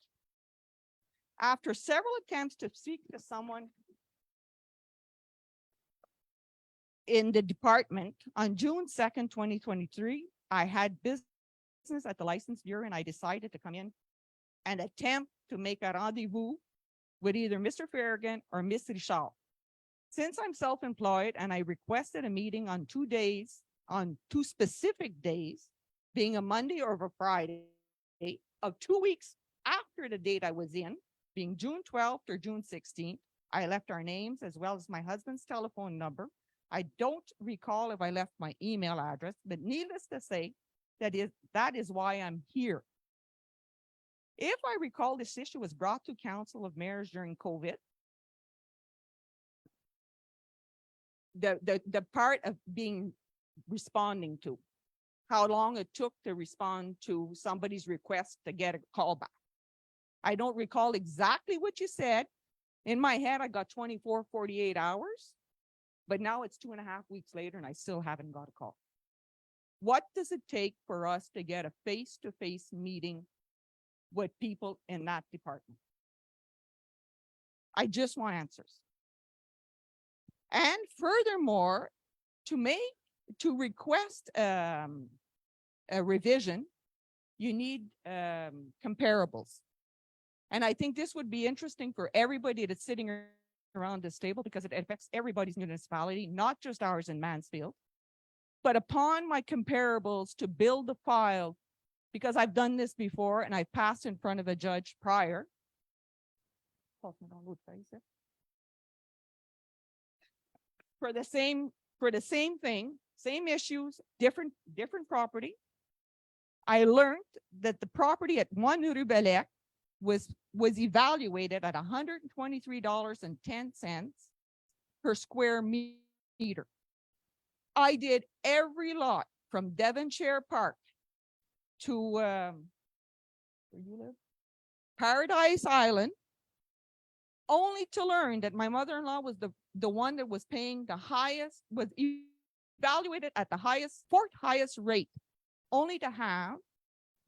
After several attempts to speak to someone in the department, on June 2nd, 2023, I had business at the License Bureau and I decided to come in and attempt to make a rendezvous with either Mr. Farragon or Ms. Richard. Since I'm self-employed and I requested a meeting on 2 days, on 2 specific days, being a Monday or a Friday of 2 weeks after the date I was in, being June 12th or June 16th, I left our names as well as my husband's telephone number. I don't recall if I left my email address, but needless to say, that is why I'm here. If I recall, this issue was brought to Council of Mayors during COVID. The part of responding to. how long it took to respond to somebody's request to get a call back. I don't recall exactly what you said. In my head, I got 24, 48 hours, but now it's 2.5 weeks later and I still haven't got a call. What does it take for us to get a face-to-face meeting with people in that department? I just want answers. And furthermore, to request a revision, you need comparables. And I think this would be interesting for everybody that's sitting around this table because it affects everybody's municipality, not just ours in Mansfield. But upon my comparables to build the file, because I've done this before and I've passed in front of a judge prior. For the same thing, same issues, different property. I learned that the property at 1 Rue Bellec was evaluated at $123.10 per square meter. I did every lot from Devonshire Park to where you live? Paradise Island, only to learn that my mother-in-law was the one that was paying the highest, was evaluated at the highest, fourth highest rate, only to have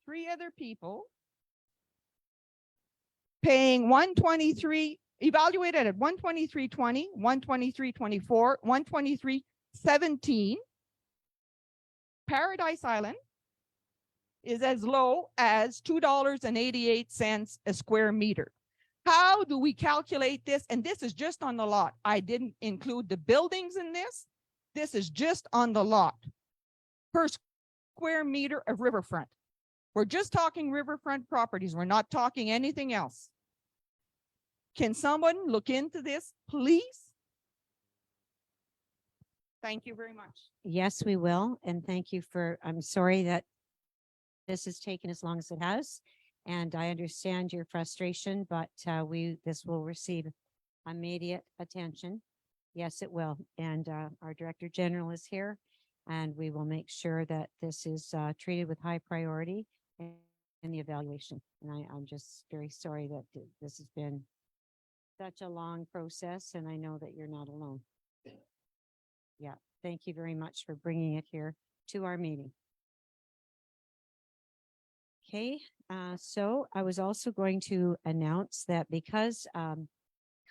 3 other people paying 123, evaluated at 123.20, 123.24, 123.17. Paradise Island is as low as $2.88 a square meter. How do we calculate this? And this is just on the lot. I didn't include the buildings in this. This is just on the lot per square meter of riverfront. We're just talking riverfront properties. We're not talking anything else. Can someone look into this, please? Thank you very much. Yes, we will. And thank you I'm sorry that this has taken as long as it has. And I understand your frustration, but this will receive immediate attention. Yes, it will. And our Director General is here, and we will make sure that this is treated with high priority in the evaluation. And I'm just very sorry that this has been such a long process, and I know that you're not alone. Yeah, thank you very much for bringing it here to our meeting. Okay, so I was also going to announce that because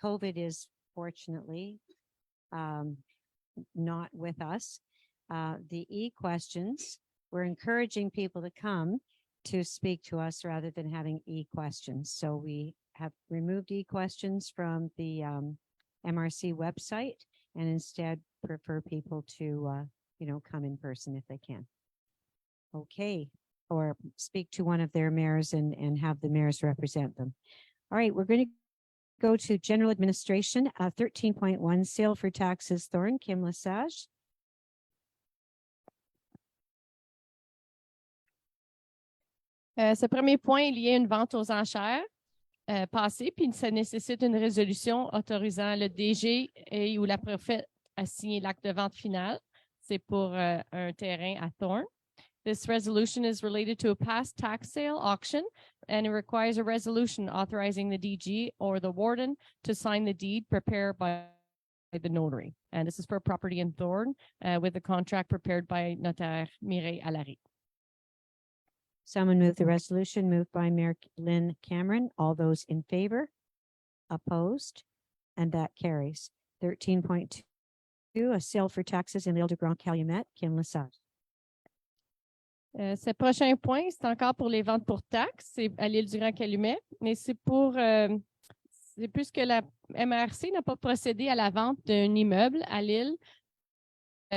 COVID is fortunately not with us, the e-questions, we're encouraging people to come to speak to us rather than having e-questions. So we have removed e-questions from the MRC website and instead prefer people to, come in person if they can. Okay, or speak to one of their mayors and have the mayors represent them. All right, we're going to go to General Administration, 13.1, Sale for Taxes, Thorne, Kim Lesage. Ce premier point, il y a une vente aux enchères passée, puis ça nécessite une résolution autorisant le DG et ou la préfète à signer l'acte de vente final. C'est pour un terrain à Thorne. This resolution is related to a past tax sale auction, and it requires a resolution authorizing the DG or the warden to sign the deed prepared by the notary. And this is for property in Thorne with a contract prepared by notaire Mireille Allary. Someone move the resolution, moved by Mayor Lynn Cameron. All those in favor? Opposed? And that carries. 13.2, a sale for taxes in l'île de Grand-Calumet, Kim Lesage. Ce prochain point, c'est encore pour les ventes pour taxes, c'est à l'île du Grand-Calumet, mais c'est puisque la MRC n'a pas procédé à la vente d'un immeuble à l'île,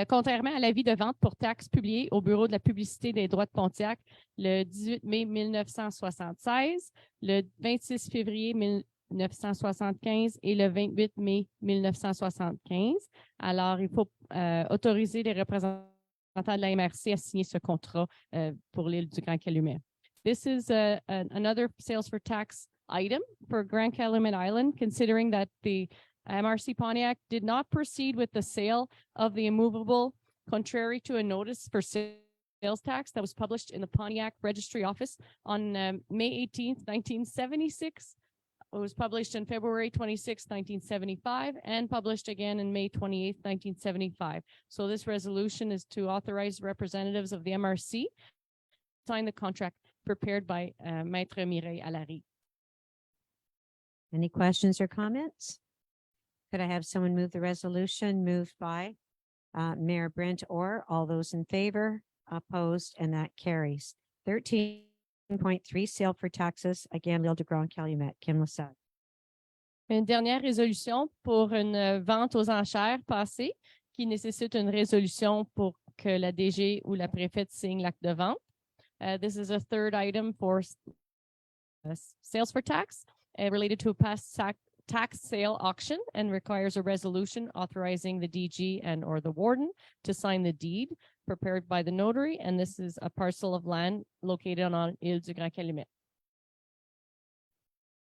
contrairement à l'avis de vente pour taxes publié au Bureau de la publicité des droits de Pontiac le 18 mai 1976, le 26 février 1975 et le 28 mai 1975. Alors, il faut autoriser les représentants de la MRC à signer ce contrat pour l'île du Grand-Calumet. This is another sales for tax item for Grand Calumet Island, considering that the MRC Pontiac did not proceed with the sale of the immovable, contrary to a notice for sale sales tax that was published in the Pontiac Registry Office on May 18th, 1976. It was published on February 26th, 1975, and published again in May 28th, 1975. So this resolution is to authorize representatives of the MRC to sign the contract prepared by Maître Mireille Allary. Any questions or comments? Could I have someone move the resolution? Moved by Mayor Brent Orr. All those in favor, opposed, and that carries. 13.3, sale for taxes. Again, L'Île de Grand-Calumet. Kim Lassade. Une dernière résolution pour une vente aux enchères passée qui nécessite une résolution pour que la DG ou la préfète signe l'acte de vente. This is a third item for sales for tax related to a past tax sale auction and requires a resolution authorizing the DG and or the warden to sign the deed prepared by the notary. And this is a parcel of land located on Île du Grand-Calumet.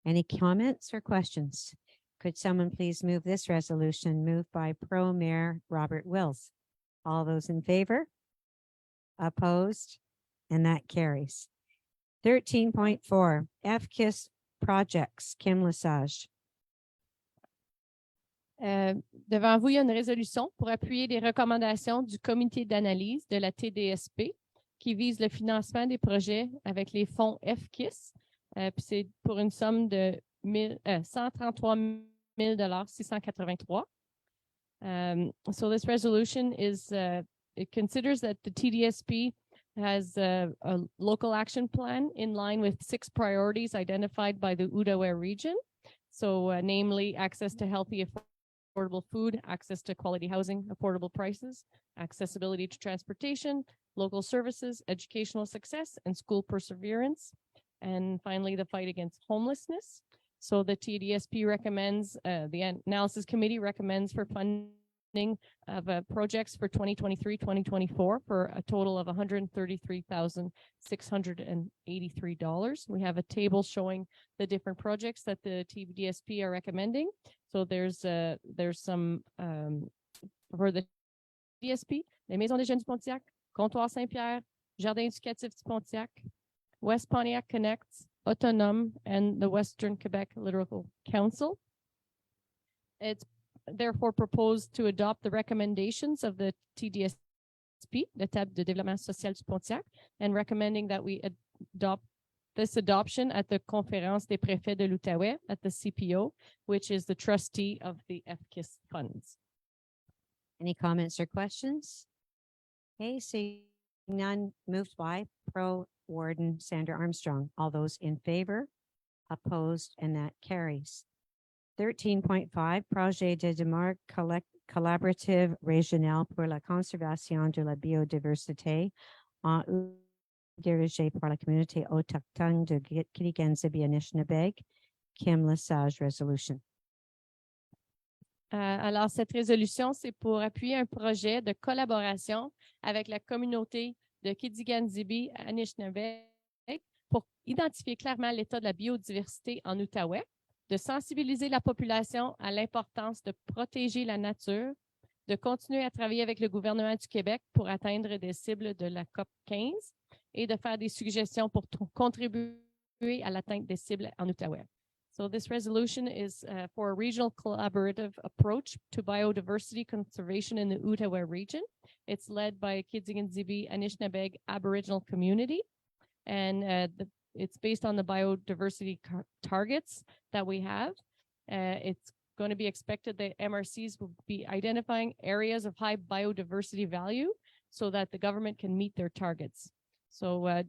Any comments or questions? Could someone please move this resolution? Moved by Pro Mayor Robert Wills. All those in favor? Opposed? And that carries. 13.4, FKIS projects. Kim Lesage. Devant vous, il y a une résolution pour appuyer les recommandations du comité d'analyse de la TDSP qui vise le financement des projets avec les fonds FKIS. Puis c'est pour une somme de 133 683. So this resolution is, it considers that the TDSP has a local action plan in line with 6 priorities identified by the Outaouais region. So namely, access to healthy, affordable food, access to quality housing, affordable prices, accessibility to transportation, local services, educational success, and school perseverance. And finally, the fight against homelessness. So the TDSP recommends, the analysis committee recommends for funding of projects for 2023-2024 for a total of $133,683. We have a table showing the different projects that the TDSP are recommending. So there's some for the TDSP, les Maisons des Jeunes du Pontiac, Comptoir Saint-Pierre, Jardin éducatif du Pontiac, West Pontiac Connects, Autonome, and the Western Quebec Littoral Council. It's therefore proposed to adopt the recommendations of the TDSP, the Table de Développement Social du Pontiac, and recommending that we adopt this adoption at the Conférence des Préfets de l'Outaouais at the CPO, which is the trustee of the FKIS funds. Any comments or questions? Okay, seeing none, moved by Pro Warden Sandra Armstrong. All those in favor, opposed, and that carries. 13.5, Projet de démarche collaborative régional pour la conservation de la biodiversité en dirigé par la communauté autochtone de Kitigan-Zibi-Anishinabeg. Kim Lesage resolution. Alors, cette résolution, c'est pour appuyer un projet de collaboration avec la communauté de Kitigan-Zibi-Anishinabeg pour identifier clairement l'état de la biodiversité en Outaouais, de sensibiliser la population à l'importance de protéger la nature, de continuer à travailler avec le gouvernement du Québec pour atteindre des cibles de la COP 15 et de faire des suggestions pour contribuer à l'atteinte des cibles en Outaouais. So this resolution is for a regional collaborative approach to biodiversity conservation in the Outaouais region. It's led by Kitigan-Zibi-Anishinabeg Aboriginal community, and it's based on the biodiversity targets that we have. It's going to be expected that MRCs will be identifying areas of high biodiversity value so that the government can meet their targets. So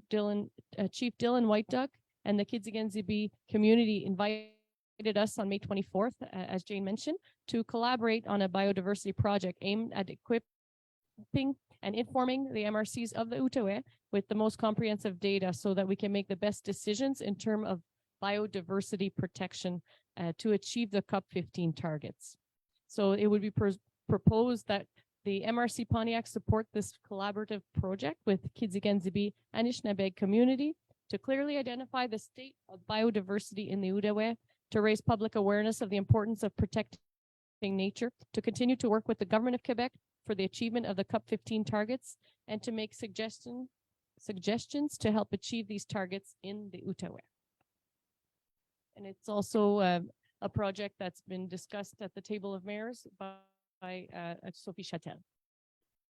Chief Dylan White Duck and the Kitigan-Zibi community invited us on May 24th, as Jane mentioned, to collaborate on a biodiversity project aimed at equipping and informing the MRCs of the Outaouais with the most comprehensive data so that we can make the best decisions in terms of biodiversity protection to achieve the COP 15 targets. So it would be proposed that the MRC Pontiac support this collaborative project with Kitigan-Zibi Anishinabeg community to clearly identify the state of biodiversity in the Outaouais, to raise public awareness of the importance of protecting nature, to continue to work with the Government of Quebec for the achievement of the COP 15 targets, and to make suggestions to help achieve these targets in the Outaouais. And it's also a project that's been discussed at the table of mayors by Sophie Chattel.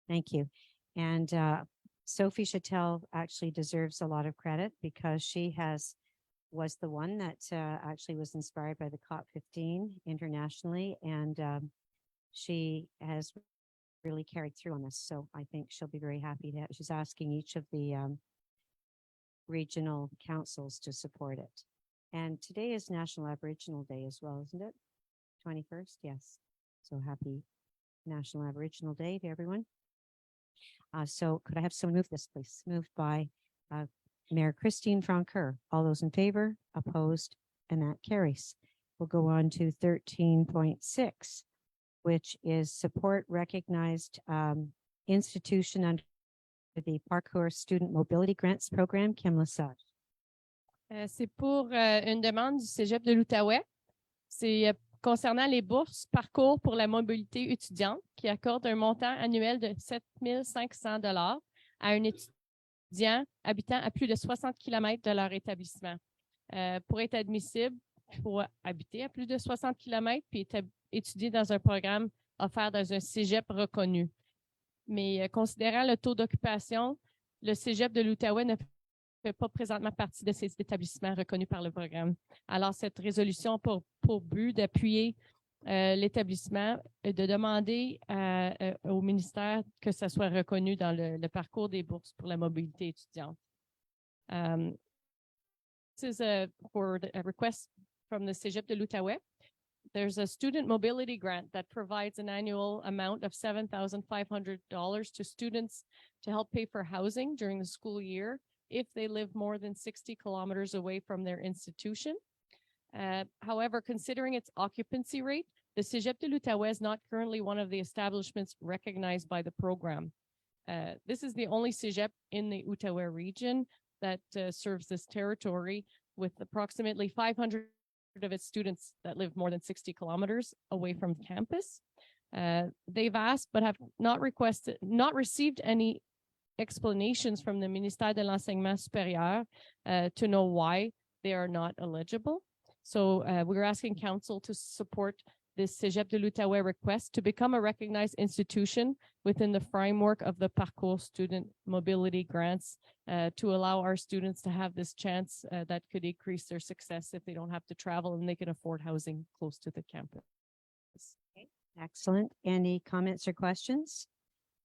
Thank you. And Sophie Chattel actually deserves a lot of credit because she was the one that actually was inspired by the COP15 internationally, and she has really carried through on this. So I think she'll be very happy that she's asking each of the regional councils to support it. And today is National Aboriginal Day as well, isn't it? 21st, yes. So happy National Aboriginal Day to everyone. So could I have someone move this, please? Moved by Mayor Christine Francoeur. All those in favor, opposed, and that carries. We'll go on to 13.6, which is support recognized institution under the Parcours Student Mobility Grants Program. Kim Lesage. C'est pour une demande du Cégep de l'Outaouais. C'est concernant les bourses parcours pour la mobilité étudiante qui accordent un montant annuel de 7 500 $ à un étudiant habitant à plus de 60 km de leur établissement. Pour être admissible, il faut habiter à plus de 60 km puis étudier dans un programme offert dans un cégep reconnu. Mais considérant le taux d'occupation, le Cégep de l'Outaouais ne fait pas présentement partie de ces établissements reconnus par le programme. Alors, cette résolution a pour but d'appuyer l'établissement et de demander au ministère que ça soit reconnu dans le parcours des bourses pour la mobilité étudiante. This is for a request from the Cégep de l'Outaouais. There's a student mobility grant that provides an annual amount of $7,500 to students to help pay for housing during the school year if they live more than 60 kilometers away from their institution. However, considering its occupancy rate, the Cégep de l'Outaouais is not currently one of the establishments recognized by the program. This is the only Cégep in the Outaouais region that serves this territory, with approximately 500 of its students that live more than 60 kilometers away from campus. They've asked but have not received any explanations from the Ministère de l'Enseignement supérieur to know why they are not eligible. So we're asking council to support this Cégep de l'Outaouais request to become a recognized institution within the framework of the Parcours Student Mobility Grants to allow our students to have this chance that could increase their success if they don't have to travel and they can afford housing close to the campus. Okay. Excellent. Any comments or questions?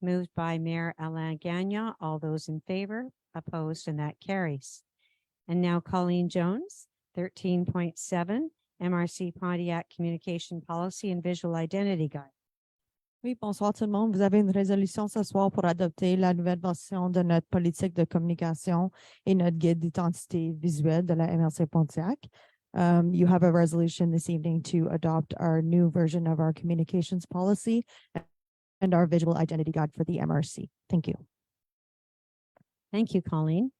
Moved by Mayor Alain Gagnon. All those in favor, opposed, and that carries. And now Colleen Jones, 13.7, MRC Pontiac Communication Policy and Visual Identity Guide. Oui, bonsoir tout le monde. Vous avez une résolution ce soir pour adopter la nouvelle version de notre politique de communication et notre guide d'identité visuelle de la MRC Pontiac. You have a resolution this evening to adopt our new version of our communications policy and our visual identity guide for the MRC. Thank you. Thank you, Colleen.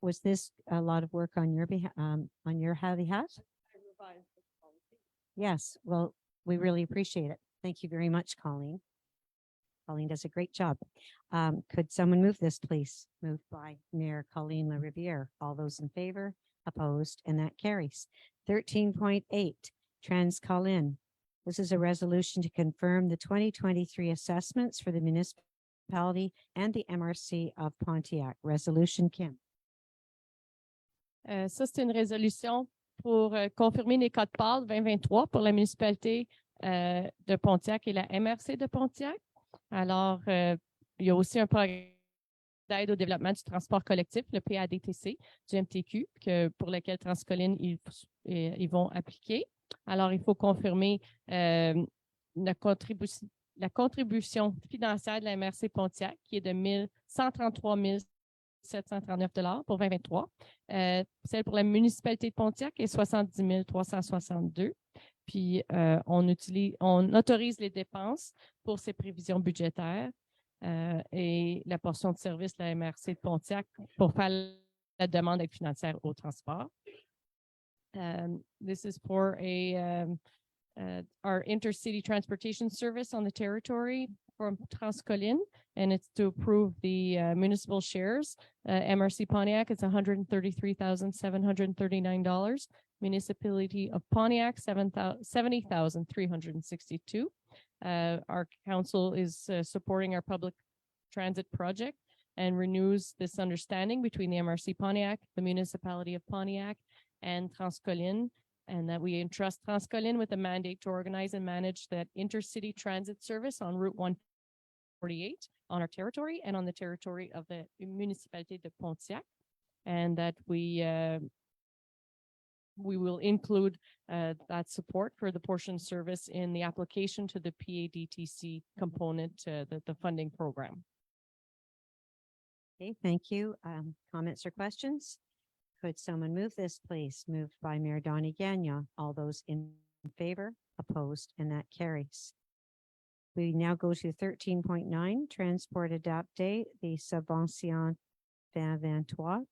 Was this a lot of work on your behalf? Yes. Well, we really appreciate it. Thank you very much, Colleen. Colleen does a great job. Could someone move this, please? Moved by Mayor Colleen LaRiviere. All those in favor, opposed, and that carries. 13.8, Trans Colleen. This is a resolution to confirm the 2023 assessments for the municipality and the MRC of Pontiac. Resolution, Kim. Ça, c'est une résolution pour confirmer les codes PAL 2023 pour la municipalité de Pontiac et la MRC de Pontiac. Alors, il y a aussi un programme d'aide au développement du transport collectif, le PADTC, du MTQ, pour lequel Transcolline, ils vont appliquer. Alors, il faut confirmer la contribution financière de la MRC Pontiac, qui est de 133 739 $ pour 2023. Celle pour la municipalité de Pontiac est 70 362. Puis, on autorise les dépenses pour ces prévisions budgétaires et la portion de service de la MRC de Pontiac pour faire la demande d'aide financière au transport. This is for our intercity transportation service on the territory from Transcolline, and it's to approve the municipal shares. MRC Pontiac, it's $133,739. Municipality of Pontiac, $70,362. Our council is supporting our public transit project and renews this understanding between the MRC Pontiac, the municipality of Pontiac, and Transcolline, and that we entrust Transcolline with a mandate to organize and manage that intercity transit service on Route 148 on our territory and on the territory of the municipality de Pontiac, and that we will include that support for the portion service in the application to the PADTC component, the funding program. Okay, thank you. Comments or questions? Could someone move this, please? Moved by Mayor Donnie Gagnon. All those in favor, opposed, and that carries. We now go to 13.9, Transport Adapté, the Subvention 2023.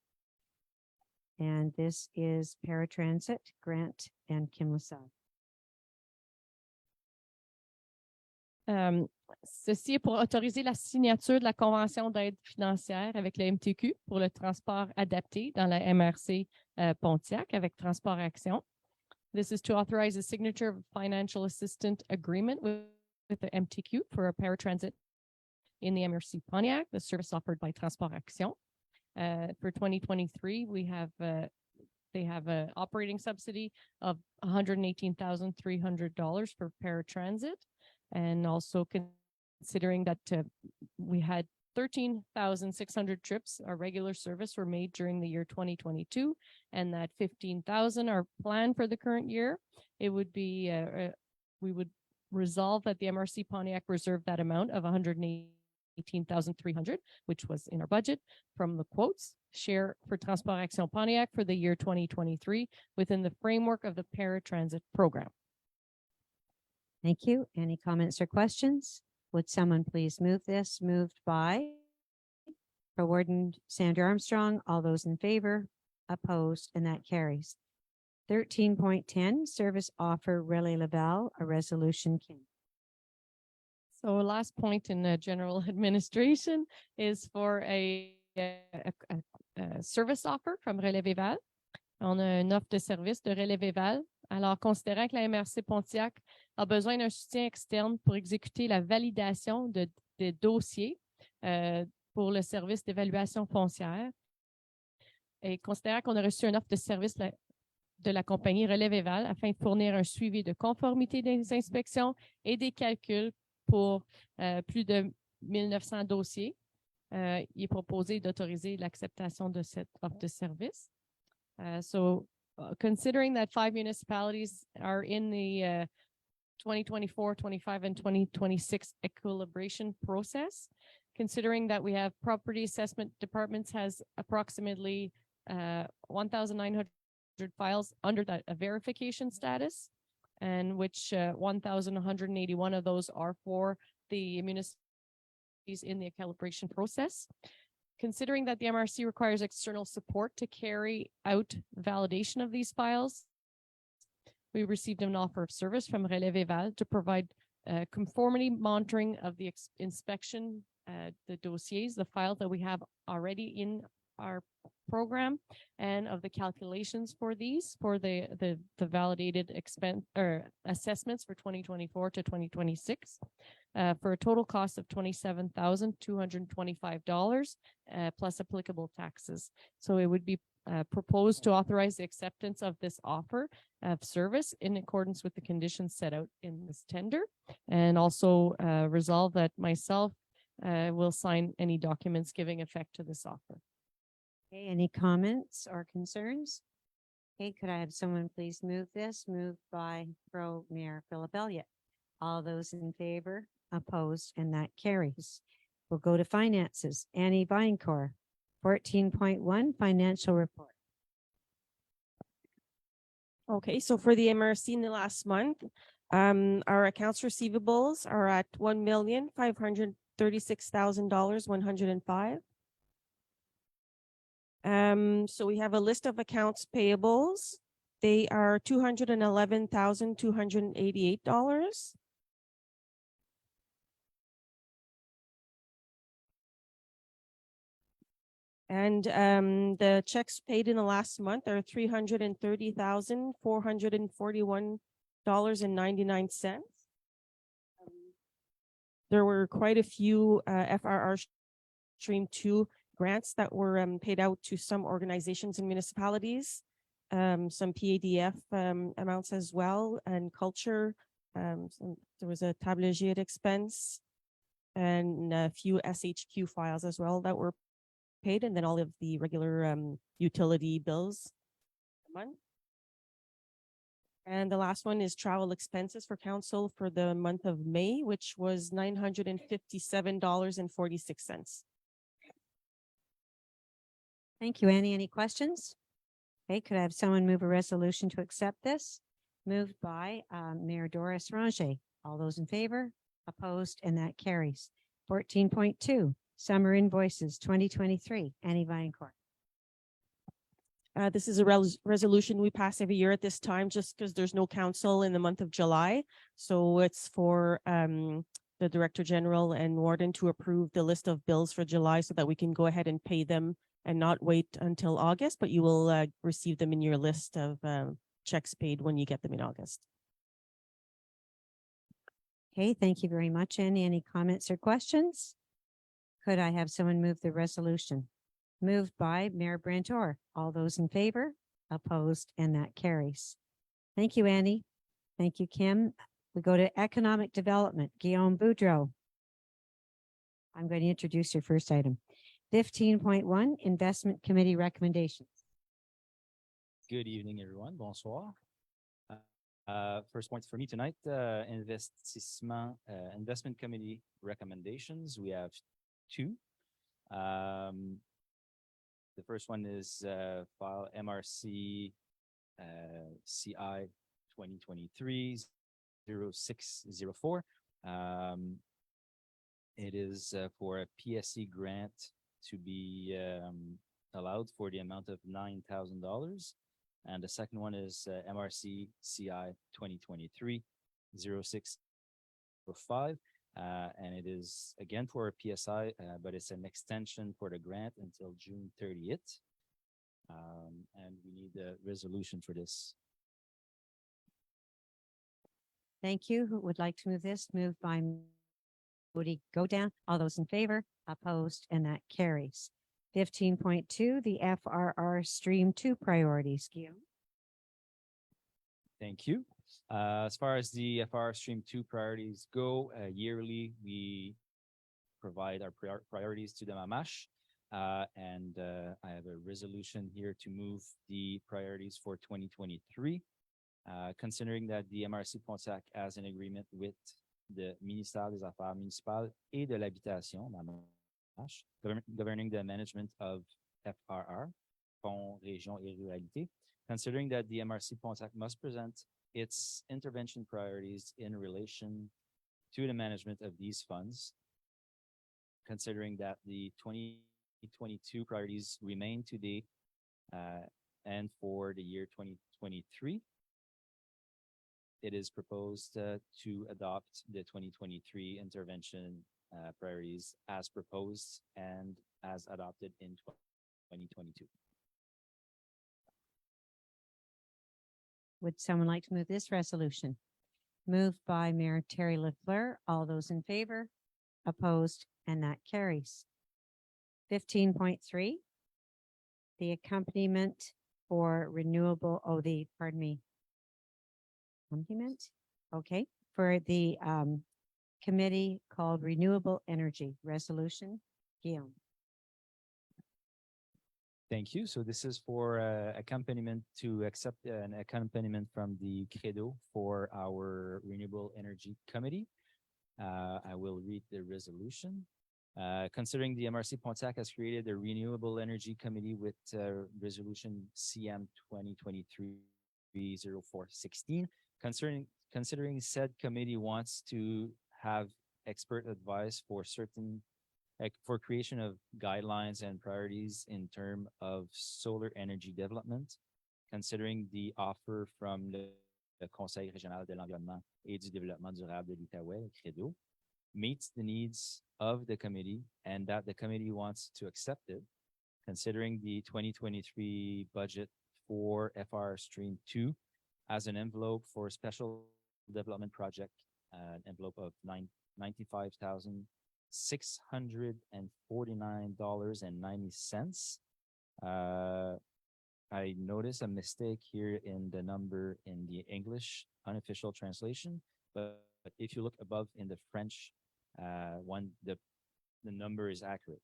And this is Paratransit, Grant, and Kim LaSalle. Ceci est pour autoriser la signature de la convention d'aide financière avec le MTQ pour le transport adapté dans la MRC Pontiac avec Transport Action. This is to authorize the signature of a financial assistance agreement with the MTQ for a paratransit in the MRC Pontiac, the service offered by Transport Action. For 2023, they have an operating subsidy of $118,300 for paratransit. And also considering that we had 13,600 trips, our regular service were made during the year 2022, and that 15,000 are planned for the current year, it would be, we would resolve that the MRC Pontiac reserve that amount of $118,300, which was in our budget, from the quotes share for Transport Action Pontiac for the year 2023 within the framework of the paratransit program. Thank you. Any comments or questions? Would someone please move this? Moved by Warden Sandra Armstrong. All those in favor, opposed, and that carries. 13.10, Service Offer Relais Laval, a resolution. Kim. So last point in the general administration is for a service offer from Relais Laval. On a une offre de service de Relais Laval. Alors, considérant que la MRC Pontiac a besoin d'un soutien externe pour exécuter la validation de dossiers pour le service d'évaluation foncière, et considérant qu'on a reçu une offre de service de la compagnie Relais Laval afin de fournir un suivi de conformité des inspections et des calculs pour plus de 1900 dossiers, il est proposé d'autoriser l'acceptation de cette offre de service. Considering that 5 municipalities are in the 2024, 25, and 2026 equilibration process, considering that we have property assessment departments has approximately 1,900 files under that verification status, and which 1,181 of those are for the municipalities in the equilibration process. Considering that the MRC requires external support to carry out validation of these files, we received an offer of service from Relais Laval to provide conformity monitoring of the inspection, the dossiers, the files that we have already in our program, and of the calculations for these, for the validated expense or assessments for 2024 to 2026. For a total cost of $27,225 plus applicable taxes. So it would be proposed to authorize the acceptance of this offer of service in accordance with the conditions set out in this tender, and also resolve that myself will sign any documents giving effect to this offer. Okay, any comments or concerns? Okay, could I have someone please move this? Moved by Mayor Philip Elliott. All those in favor, opposed, and that carries. We'll go to finances. Annie Vinecore, 14.1 financial report. Okay, so for the MRC in the last month, our accounts receivables are at $1,536,105. So we have a list of accounts payables. They are $211,288. And the checks paid in the last month are $330,441.99. There were quite a few FRR Stream 2 grants that were paid out to some organizations and municipalities, some PADF amounts as well, and culture. There was a table Gide expense and a few SHQ files as well that were paid, and then all of the regular utility bills a month. And the last one is travel expenses for council for the month of May, which was $957.46. Thank you, Annie. Any questions? Okay, could I have someone move a resolution to accept this? Moved by Mayor Doris Ranger. All those in favor? Opposed? And that carries. 14.2, summer invoices 2023. Annie Vaillancourt. This is a resolution we pass every year at this time, just because there's no council in the month of July. So it's for the Director General and Warden to approve the list of bills for July so that we can go ahead and pay them and not wait until August, but you will receive them in your list of checks paid when you get them in August. Okay, thank you very much, Annie. Any comments or questions? Could I have someone move the resolution? Moved by Mayor Brantor. All those in favor? Opposed? And that carries. Thank you, Annie. Thank you, Kim. We go to Economic Development. Guillaume Boudreau. I'm going to introduce your first item. 15.1, Investment Committee Recommendations. Good evening, everyone. Bonsoir. First point for me tonight, Investment Committee recommendations. We have two. The first one is file MRC CI 2023-0604. It is for a PSC grant to be allowed for the amount of $9,000. And the second one is MRC CI 2023-0605. And it is again for a PSI, but it's an extension for the grant until June 30th. And we need a resolution for this. Thank you. Who would like to move this? Moved by Woody Go Down. All those in favor? Opposed? And that carries. 15.2, the FRR Stream 2 priorities. Guillaume. Thank you. As far as the FR Stream 2 priorities go, yearly we provide our priorities to the Mamash. And I have a resolution here to move the priorities for 2023. Considering that the MRC Pontiac has an agreement with the Ministère des Affaires municipales et de l'Habitation, Mamash, governing the management of FRR, Fonds, Région et Ruralité. Considering that the MRC Pontiac must present its intervention priorities in relation to the management of these funds, considering that the 2022 priorities remain today and for the year 2023, it is proposed to adopt the 2023 intervention priorities as proposed and as adopted in 2022. Would someone like to move this resolution? Moved by Mayor Terry Lafleur. All those in favor? Opposed? And that carries. 15.3, the accompaniment for renewable, accompaniment? Okay, for the committee called Renewable Energy Resolution. Guillaume. Thank you. So this is for accompaniment to accept an accompaniment from the Credo for our Renewable Energy Committee. I will read the resolution. Considering the MRC Pontiac has created a Renewable Energy Committee with resolution CM 2023-0416, considering said committee wants to have expert advice for for creation of guidelines and priorities in terms of solar energy development, considering the offer from le Conseil régional de l'environnement et du développement durable de l'Outaouais, le CREDO, meets the needs of the committee and that the committee wants to accept it, considering the 2023 budget for FR Stream 2 as an envelope for special development project, an envelope of $95,649.90. I notice a mistake here in the number in the English unofficial translation, but if you look above in the French one, the number is accurate.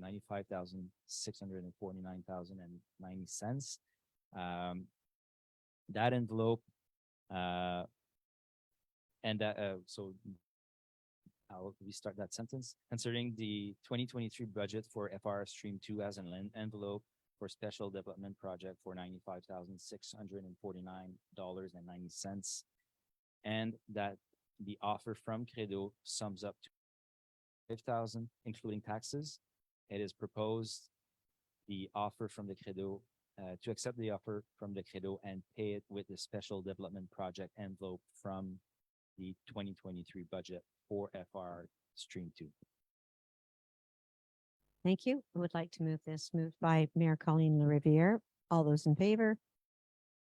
95,649.90 cents. That envelope, and so I'll restart that sentence. Considering the 2023 budget for FR Stream 2 as an envelope for special development project for $95,649.90, and that the offer from Credo sums up to $5,000, including taxes. It is proposed the offer from the Credo to accept the offer from the Credo and pay it with the special development project envelope from the 2023 budget for FR Stream 2. Thank you. I would like to move this, moved by Mayor Colleen LaRiviere. All those in favor?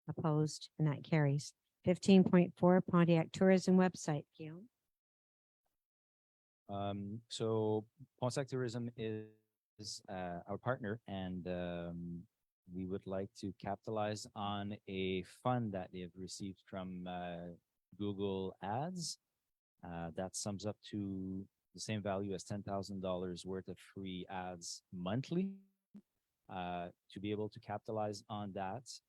Opposed? And that carries. 15.4 Pontiac Tourism website. Guillaume? So Pontiac Tourism is our partner, and we would like to capitalize on a fund that they have received from Google Ads. That sums up to the same value as $10,000 worth of free ads monthly. To be able to capitalize on that,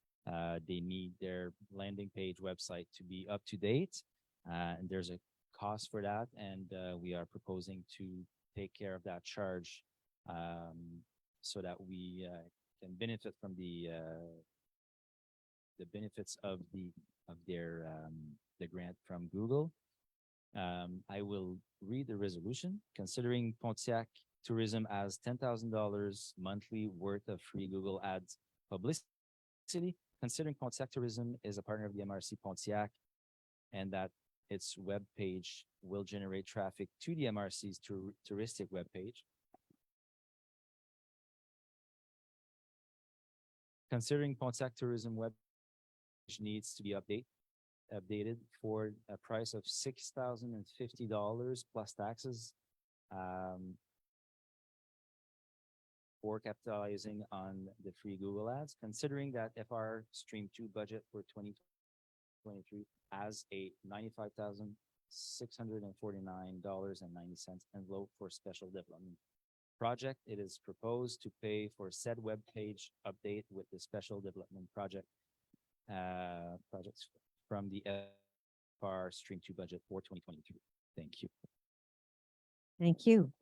they need their landing page website to be up to date. And there's a cost for that, and we are proposing to take care of that charge so that we can benefit from the benefits of their the grant from Google. I will read the resolution. Considering Pontiac Tourism as $10,000 monthly worth of free Google Ads publicity, considering Pontiac Tourism is a partner of the MRC Pontiac, and that its web page will generate traffic to the MRC's touristic web page. Considering Pontiac Tourism web page needs to be updated for a price of $6,050 plus taxes for capitalizing on the free Google Ads, considering that FR Stream 2 budget for 2023 as a $95,649.90 envelope for special development project, it is proposed to pay for said web page update with the special development projects from the FR Stream 2 budget for 2023. Thank you. Thank you.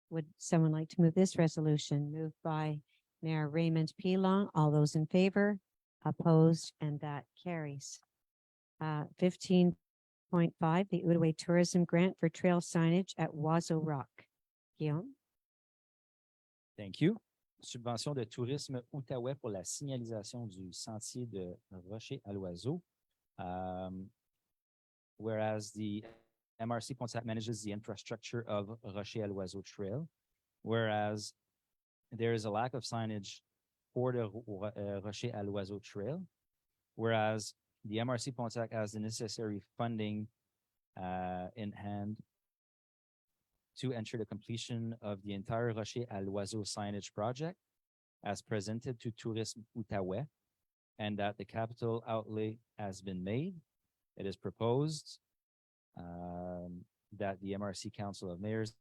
Would someone like to move this resolution? Moved by Mayor Raymond Pilon. All those in favor? Opposed? And that carries. 15.5, the Outaouais Tourism Grant for Trail Signage at Oiseau Rock. Guillaume? Thank you. Subvention de tourisme Outaouais pour la signalisation du sentier de Rocher à l'Oiseau. Whereas the MRC Pontiac manages the infrastructure of Rocher à l'Oiseau Trail, whereas there is a lack of signage for the Rocher à l'Oiseau Trail, whereas the MRC Pontiac has the necessary funding in hand to ensure the completion of the entire Rocher à l'Oiseau signage project as presented to Tourisme Outaouais, and that the capital outlay has been made. It is proposed that the MRC Council of Mayors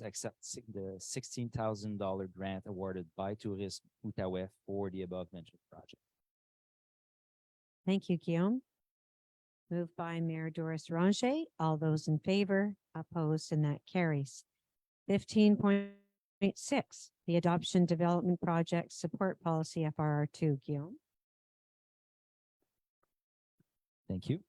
accept the $16,000 grant awarded by Tourisme Outaouais for the above-mentioned project. Thank you, Guillaume. Moved by Mayor Doris Ranger. All those in favor? Opposed? And that carries. 15.6, the Adoption Development Project Support Policy FRR2. Guillaume? Thank you.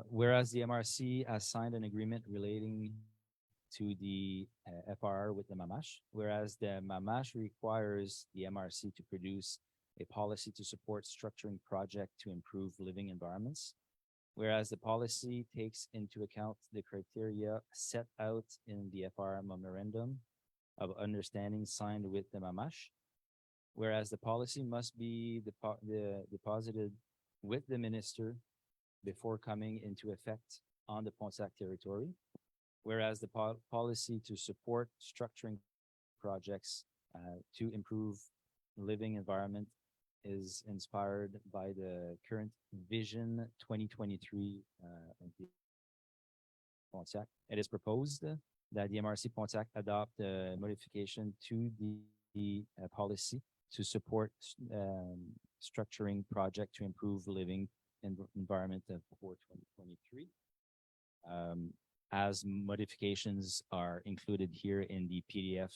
Whereas the MRC has signed an agreement relating to the FRR with the Mamash, whereas the Mamash requires the MRC to produce a policy to support structuring project to improve living environments, whereas the policy takes into account the criteria set out in the FRR memorandum of understanding signed with the Mamash, whereas the policy must be deposited with the minister before coming into effect on the Pontiac territory, whereas the policy to support structuring projects to improve living environment is inspired by the current Vision 2023 of the Pontiac. It is proposed that the MRC Pontiac adopt a modification to the policy to support structuring project to improve living environment for 2023. As modifications are included here in the PDF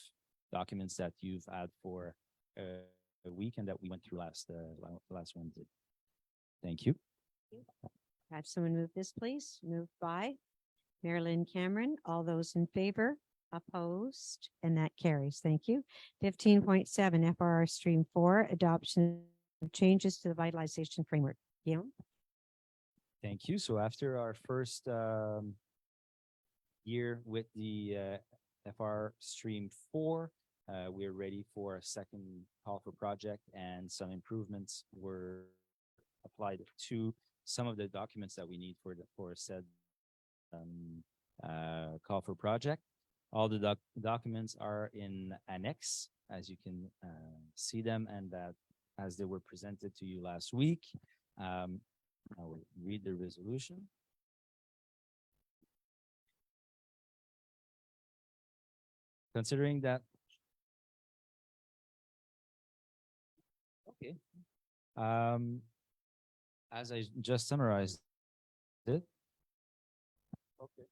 documents that you've had for a week and that we went through last Wednesday. Thank you. Have someone move this, please. Moved by Marilyn Cameron. All those in favor? Opposed? And that carries. Thank you. 15.7 FRR Stream 4, adoption of changes to the vitalization framework. Guillaume? Thank you. So after our first year with the FR Stream 4, we're ready for a second call for project, and some improvements were applied to some of the documents that we need for said call for project. All the documents are in annex, as you can see them, and that as they were presented to you last week. I will read the resolution. Considering that, okay, as I just summarized it, okay.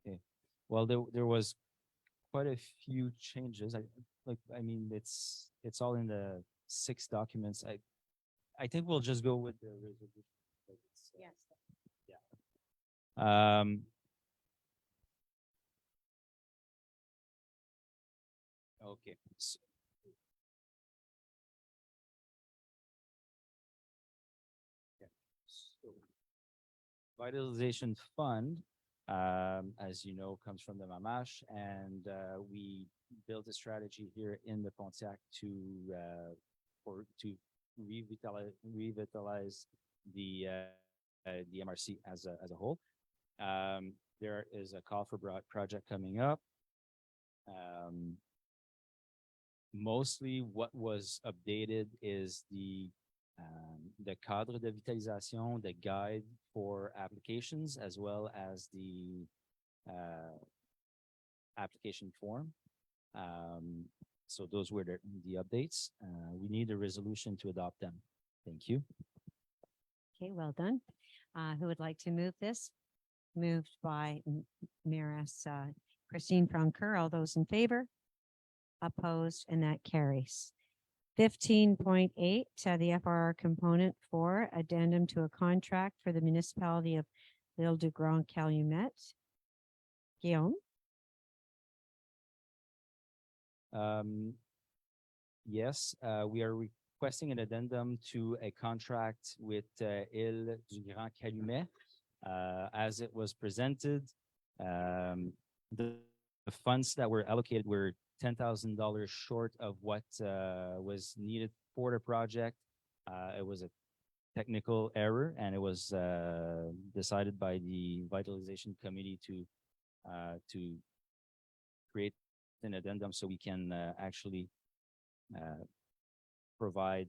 Okay. Well, there was quite a few changes. I mean, it's all in the 6 documents. I think we'll just go with the resolution. Yes. Yeah. Okay. So, Vitalization Fund, as you know, comes from the Mamash, and we built a strategy here in the Pontiac to revitalize the MRC as a whole. There is a call for project coming up. Mostly what was updated is the cadre de vitalisation, the guide for applications, as well as the application form. So those were the updates. We need a resolution to adopt them. Thank you. Okay, well done. Who would like to move this? Moved by Mayoress Christine Francoeur. All those in favor? Opposed, and that carries. 15.8, the FRR component 4, addendum to a contract for the municipality of L'Île du Grand Calumet. Guillaume? Yes, we are requesting an addendum to a contract with Île du Grand Calumet. As it was presented, the funds that were allocated were $10,000 short of what was needed for the project. It was a technical error, and it was decided by the Vitalization Committee to create an addendum so we can actually provide,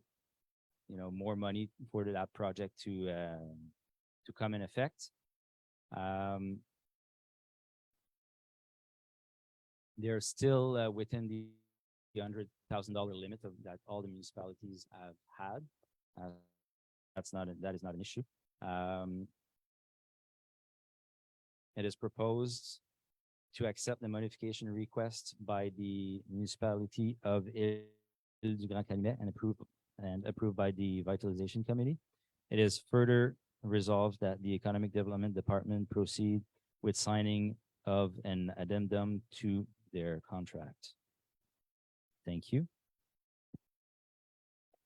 more money for that project to come in effect. They're still within the $100,000 limit that all the municipalities have had. That is not an issue. It is proposed to accept the modification request by the municipality of Île du Grand Calumet and approved by the Vitalization Committee. It is further resolves that the Economic Development Department proceed with signing of an addendum to their contract. Thank you.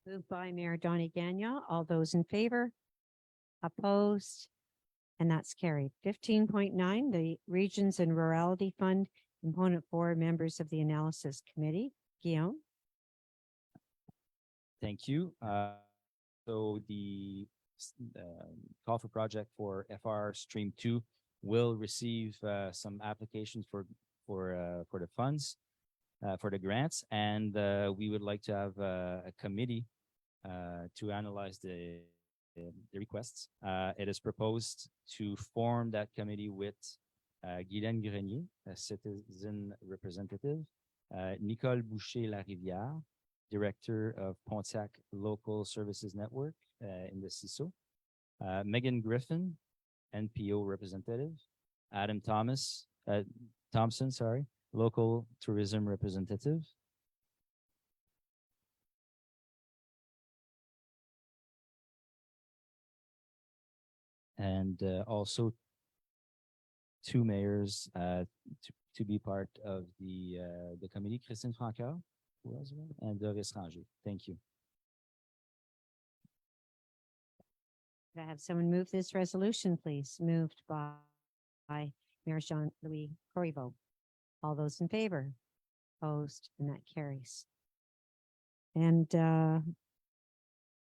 Moved by Mayor Donnie Gagnon. All those in favor? Opposed? And that's carried. 15.9, the Regions and Rurality Fund, Component 4, members of the Analysis Committee. Guillaume? Thank you. So the call for project for FR Stream 2 will receive some applications for the funds, for the grants, and we would like to have a committee to analyze the requests. It is proposed to form that committee with Guylaine Grenier, a citizen representative, Nicole Boucher-Larivière, Director of Pontiac Local Services Network in the CISO, Megan Griffin, NPO representative, Adam Thompson, local tourism representative, and also two mayors to be part of the committee, Christine Francoeur, and Doris Ranger. Thank you. Could I have someone move this resolution, please? Moved by Mayor Jean-Louis Corriveau. All those in favor? Opposed? And that carries. And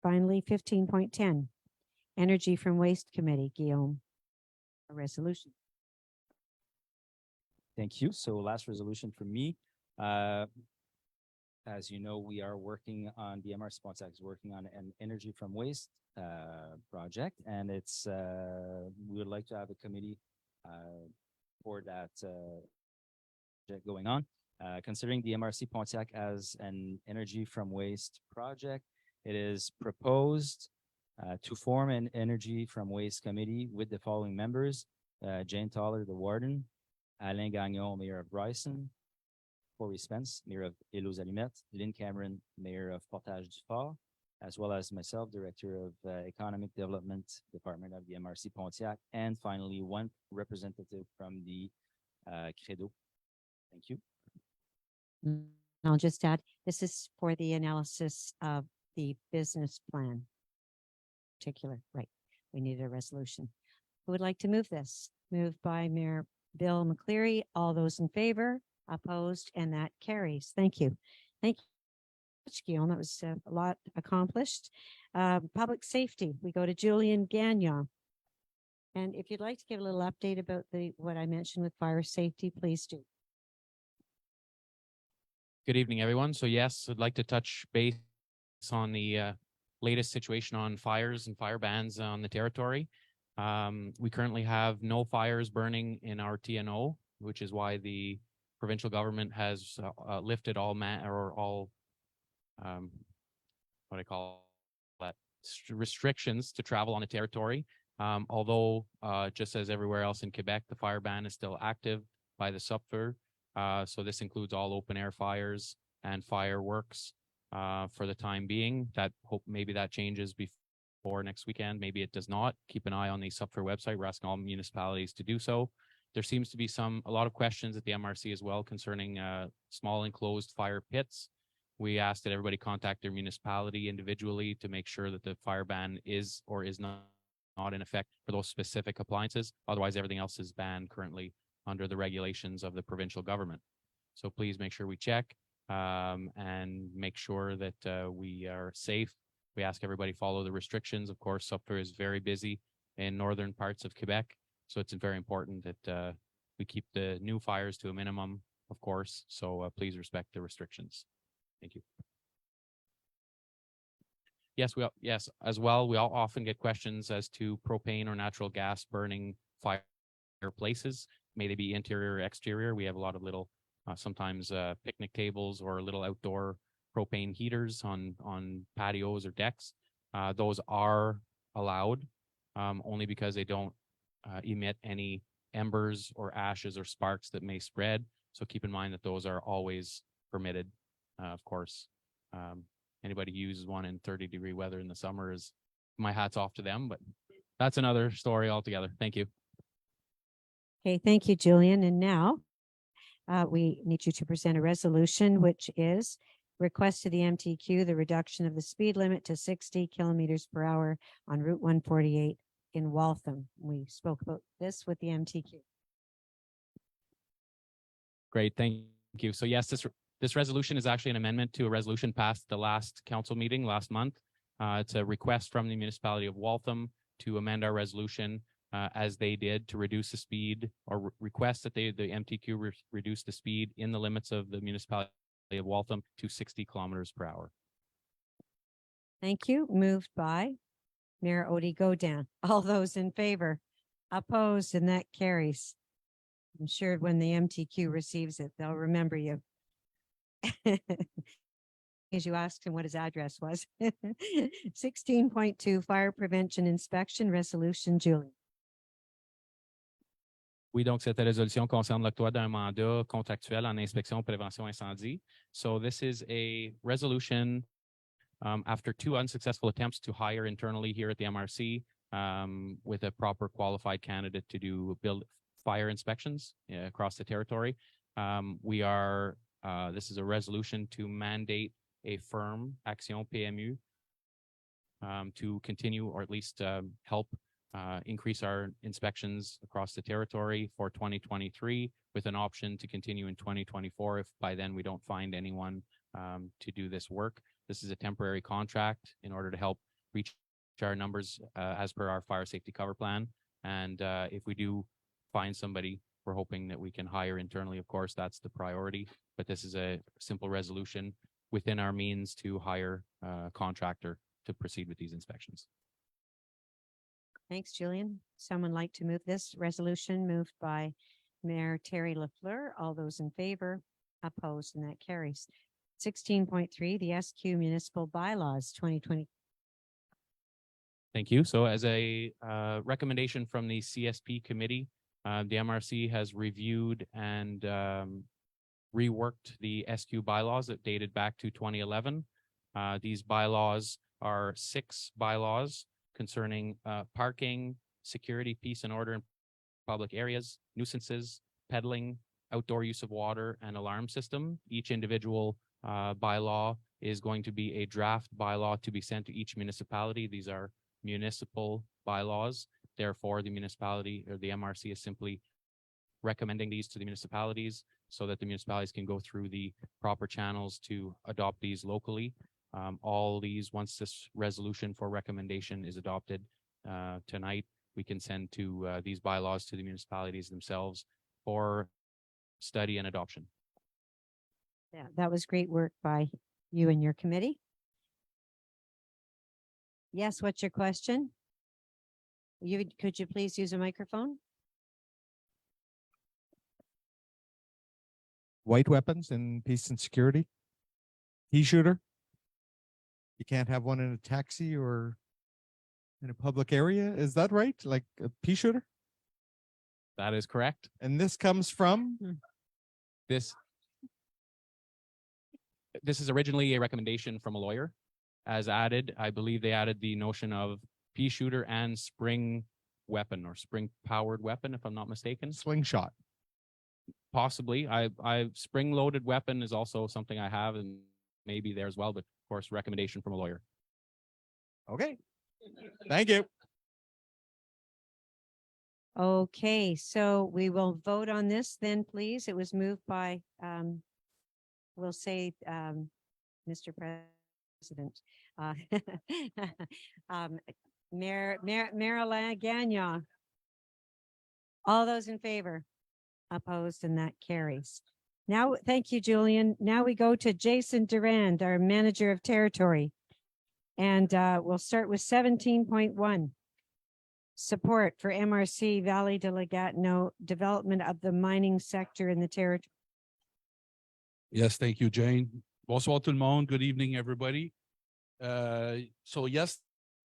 finally, 15.10, Energy from Waste Committee. Guillaume, a resolution. Thank you. So last resolution for me. As you know, we are working on, the MRC Pontiac is working on an energy from waste project, and it's we would like to have a committee for that project going on. Considering the MRC Pontiac as an energy from waste project, it is proposed to form an energy from waste committee with the following members: Jane Toller, the warden; Alain Gagnon, mayor of Bryson; Corey Spence, mayor of Îles-aux-Allumettes; Lynn Cameron, mayor of Portage du Fort, as well as myself, director of Economic Development Department of the MRC Pontiac, and finally one representative from the Credo. Thank you. I'll just add, this is for the analysis of the business plan. Particular, right? We need a resolution. Who would like to move this? Moved by Mayor Bill McCleary. All those in favor? Opposed? And that carries. Thank you. Thank you, Guillaume. That was a lot accomplished. Public safety. We go to Julian Gagnon. And if you'd like to give a little update about what I mentioned with fire safety, please do. Good evening, everyone. So yes, I'd like to touch base on the latest situation on fires and fire bans on the territory. We currently have no fires burning in our TNO, which is why the provincial government has lifted all restrictions to travel on the territory. Although just as everywhere else in Quebec, the fire ban is still active by the SUPFR. So this includes all open air fires and fireworks for the time being. Hope maybe that changes before next weekend. Maybe it does not. Keep an eye on the SUPFR website. We're asking all municipalities to do so. There seems to be a lot of questions at the MRC as well concerning small enclosed fire pits. We asked that everybody contact their municipality individually to make sure that the fire ban is or is not in effect for those specific appliances. Otherwise, everything else is banned currently under the regulations of the provincial government. So please make sure we check and make sure that we are safe. We ask everybody follow the restrictions. Of course, SUPFR is very busy in northern parts of Quebec. So it's very important that we keep the new fires to a minimum, of course. So please respect the restrictions. Thank you. Yes, as well, we all often get questions as to propane or natural gas burning fireplaces. May they be interior or exterior? We have a lot of little, sometimes picnic tables or little outdoor propane heaters on patios or decks. Those are allowed only because they don't emit any embers or ashes or sparks that may spread. So keep in mind that those are always permitted, of course. Anybody who uses one in 30-degree weather in the summer my hat's off to them, but that's another story altogether. Thank you. Okay, thank you, Julian. And now we need you to present a resolution, which is request to the MTQ, the reduction of the speed limit to 60 kilometers per hour on Route 148 in Waltham. We spoke about this with the MTQ. Great, thank you. So yes, this resolution is actually an amendment to a resolution passed the last council meeting last month. It's a request from the municipality of Waltham to amend our resolution as they did to reduce the speed or request that the MTQ reduce the speed in the limits of the municipality of Waltham to 60 kilometers per hour. Thank you. Moved by Mayor Odie Godin. All those in favor? Opposed, and that carries. I'm sure when the MTQ receives it, they'll remember you. As you asked him what his address was. 16.2 Fire Prevention Inspection Resolution, Julie. Oui, donc cette résolution concerne l'octroi d'un mandat contractuel en inspection prévention incendie. So this is a resolution after 2 unsuccessful attempts to hire internally here at the MRC with a proper qualified candidate to build fire inspections across the territory. This is a resolution to mandate a firm, Action PMU, to continue or at least help increase our inspections across the territory for 2023 with an option to continue in 2024 if by then we don't find anyone to do this work. This is a temporary contract in order to help reach our numbers as per our fire safety cover plan. And if we do find somebody, we're hoping that we can hire internally. Of course, that's the priority, but this is a simple resolution within our means to hire a contractor to proceed with these inspections. Thanks, Julian. Someone like to move this resolution? Moved by Mayor Terry Lafleur. All those in favor? Opposed, and that carries. 16.3, the SQ Municipal Bylaws 2020. Thank you. So as a recommendation from the CSP committee, the MRC has reviewed and reworked the SQ bylaws that dated back to 2011. These bylaws are 6 bylaws concerning parking, security, peace and order in public areas, nuisances, peddling, outdoor use of water, and alarm system. Each individual bylaw is going to be a draft bylaw to be sent to each municipality. These are municipal bylaws. Therefore, the municipality or the MRC is simply recommending these to the municipalities so that the municipalities can go through the proper channels to adopt these locally. All these, once this resolution for recommendation is adopted tonight, we can send these bylaws to the municipalities themselves for study and adoption. Yeah, that was great work by you and your committee. Yes, what's your question? Could you please use a microphone? White weapons in peace and security. Pea shooter. You can't have one in a taxi or in a public area. Is that right? Like a pea shooter? That is correct. And this comes from? This is originally a recommendation from a lawyer. As added, I believe they added the notion of pea shooter and spring weapon or spring powered weapon, if I'm not mistaken. Slingshot. Possibly. I spring loaded weapon is also something I have and maybe there as well, but of course, recommendation from a lawyer. Okay. Thank you. Okay, so we will vote on this then, please. It was moved by, we'll say, Mr. President, Marilyn Gagnon. All those in favor? Opposed, and that carries. Now, thank you, Julian. Now we go to Jason Durand, our manager of territory. And we'll start with 17.1. Support for MRC Valley de la Gatineau development of the mining sector in the territory. Yes, thank you, Jane. Bonsoir tout le monde. Good evening, everybody. So yes,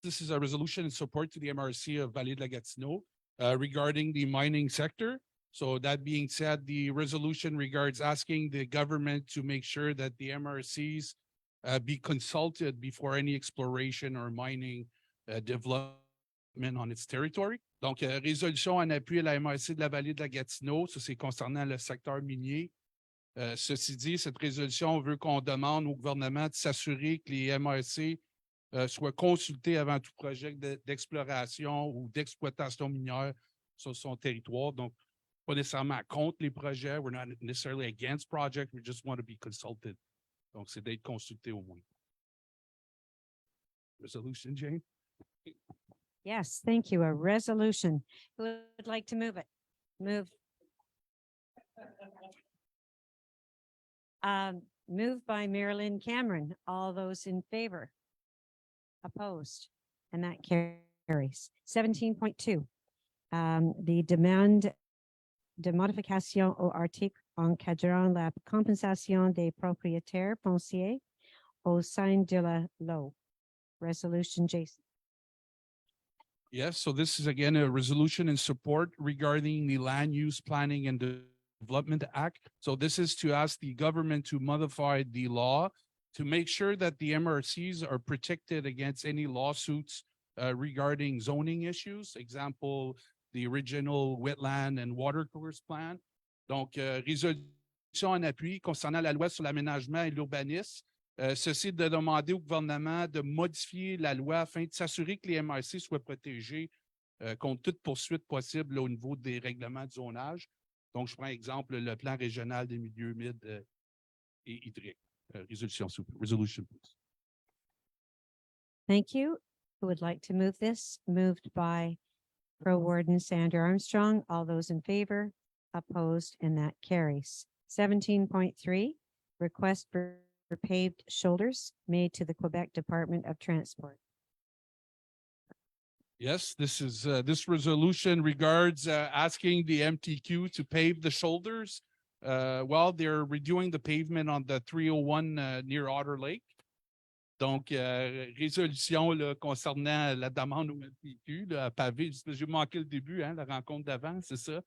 this is a resolution in support to the MRC of Valley de la Gatineau regarding the mining sector. So that being said, the resolution regards asking the government to make sure that the MRCs be consulted before any exploration or mining development on its territory. Donc, résolution en appui à la MRC de la vallée de la Gatineau, ça c'est concernant le secteur minier. Ceci dit, cette résolution veut qu'on demande au gouvernement de s'assurer que les MRC soient consultés avant tout projet d'exploration ou d'exploitation minière sur son territoire. Donc, pas nécessairement contre les projets. We're not necessarily against project. We just want to be consulted. Donc, c'est d'être consulté au moins. Resolution, Jane? Yes, thank you. A resolution. Who would like to move it? Move. Moved by Marilyn Cameron. All those in favor? Opposed? And that carries. 17.2. The demande de modification au article encadrant la compensation des propriétaires fonciers au sein de la LO. Resolution, Jason. Yes, so this is again a resolution in support regarding the Land Use Planning and Development Act. So this is to ask the government to modify the law to make sure that the MRCs are protected against any lawsuits regarding zoning issues. Example, the original wetland and water course plan. Donc, résolution en appui concernant la loi sur l'aménagement et l'urbanisme. Ceci est de demander au gouvernement de modifier la loi afin de s'assurer que les MRC soient protégés contre toute poursuite possible au niveau des règlements de zonage. Donc, je prends exemple le plan régional des milieux humides et hydriques. Resolution, please. Thank you. Who would like to move this? Moved by Pro Warden Sandra Armstrong. All those in favor? Opposed? And that carries. 17.3, request for paved shoulders made to the Quebec Department of Transport. Yes, this resolution regards asking the MTQ to pave the shoulders while they're redoing the pavement on the 301 near Otter Lake. Donc, résolution là, concernant la demande au MTQ, là, à pavé. J'ai manqué le début, hein, la rencontre d'avant, c'est ça.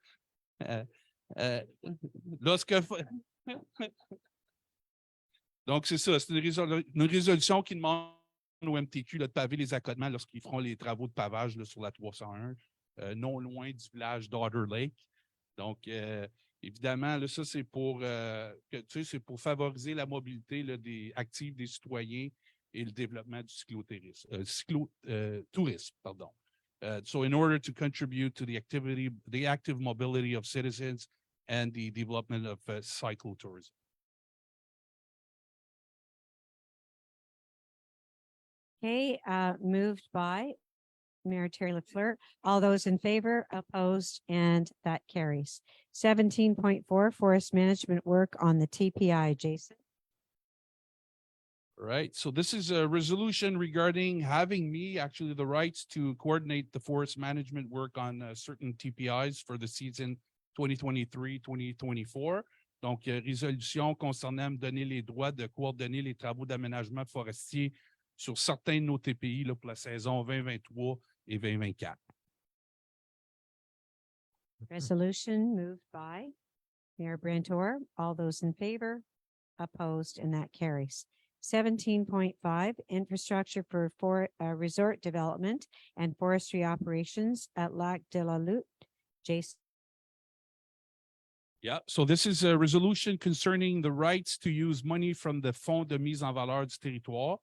Donc, c'est ça, c'est une résolution qui demande au MTQ là, de paver les accotements lorsqu'ils feront les travaux de pavage là, sur la 301, non loin du village d'Otter Lake. Donc, évidemment, là, ça, c'est pour, c'est pour favoriser la mobilité là, active des citoyens et le développement du tourisme, pardon. So in order to contribute to the active mobility of citizens and the development of cyclotourism. Okay, moved by Mayor Terry LaFleur. All those in favor, opposed, and that carries. 17.4, forest management work on the TPI, Jason. Right. So this is a resolution regarding having me actually the rights to coordinate the forest management work on certain TPIs for the season 2023-2024. Donc, résolution concernant me donner les droits de coordonner les travaux d'aménagement forestier sur certains de nos TPI là, pour la saison 2023 et 2024. Resolution moved by Mayor Brantor. All those in favor, opposed, and that carries. 17.5, infrastructure for resort development and forestry operations at Lac de la Lutte. Jason. Yeah, so this is a resolution concerning the rights to use money from the Fonds de mise en valeur du territoire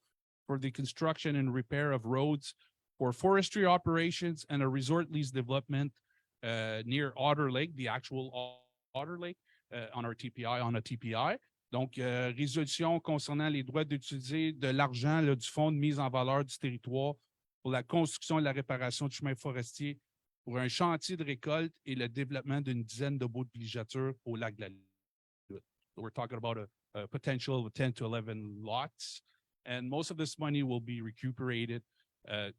for the construction and repair of roads for forestry operations and a resort lease development near Otter Lake, the actual Otter Lake, on a TPI. Donc, résolution concernant les droits d'utiliser de l'argent du Fonds de mise en valeur du territoire pour la construction et la réparation de chemins forestiers pour un chantier de récolte et le développement d'une dizaine de baux de villégiature au lac de la Lutte. So we're talking about a potential of 10 to 11 lots. And most of this money will be recuperated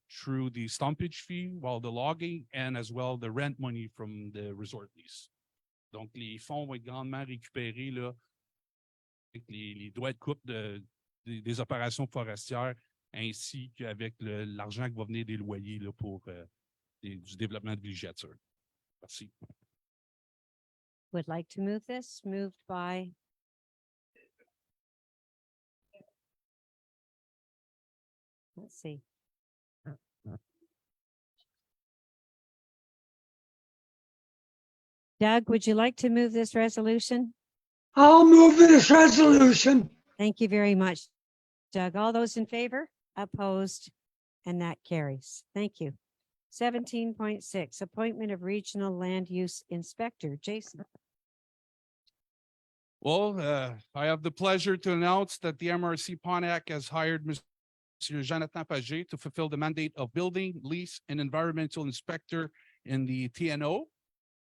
through the stumpage fee while the logging and as well the rent money from the resort lease. Donc, les fonds vont être grandement récupérés là, avec les droits de coupe des opérations forestières ainsi qu'avec l'argent qui va venir des loyers là, pour du développement de villégiature. Merci. Would like to move this, moved by let's see. Doug, would you like to move this resolution? I'll move this resolution. Thank you very much, Doug. All those in favor? Opposed? And that carries. Thank you. 17.6, appointment of regional land use inspector. Jason. Well, I have the pleasure to announce that the MRC Pontiac has hired Monsieur Jonathan Pagé to fulfill the mandate of building, lease, and environmental inspector in the TNO.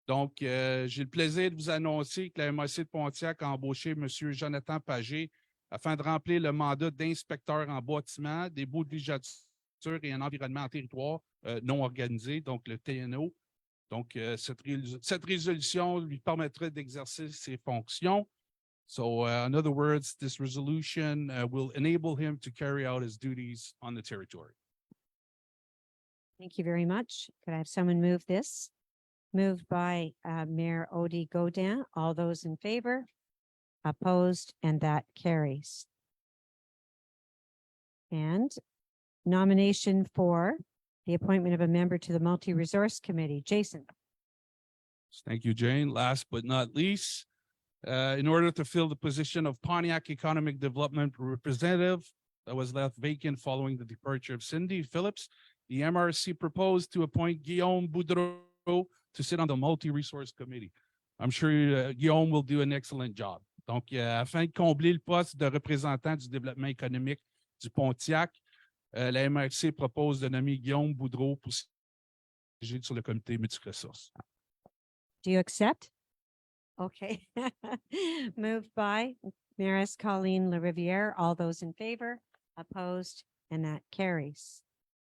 Donc, j'ai le plaisir de vous annoncer que la MRC de Pontiac a embauché Monsieur Jonathan Pagé afin de remplir le mandat d'inspecteur en bâtiment, des baux de villégiature et un environnement en territoire non organisé, donc le TNO. Donc, cette résolution lui permettrait d'exercer ses fonctions. So, in other words, this resolution will enable him to carry out his duties on the territory. Thank you very much. Could I have someone move this? Moved by Mayor Odie Godin. All those in favor? Opposed? And that carries. And nomination for the appointment of a member to the Multi-Resource Committee. Jason. Thank you, Jane. Last but not least, in order to fill the position of Pontiac Economic Development Representative that was left vacant following the departure of Cindy Phillips, the MRC proposed to appoint Guillaume Boudreau to sit on the Multi-Resource Committee. I'm sure Guillaume will do an excellent job. Donc, afin de combler le poste de représentant du développement économique du Pontiac, la MRC propose de nommer Guillaume Boudreau pour siéger sur le comité multiressources. Do you accept? Okay. Moved by Mayoress Colleen LaRiviere. All those in favor? Opposed? And that carries.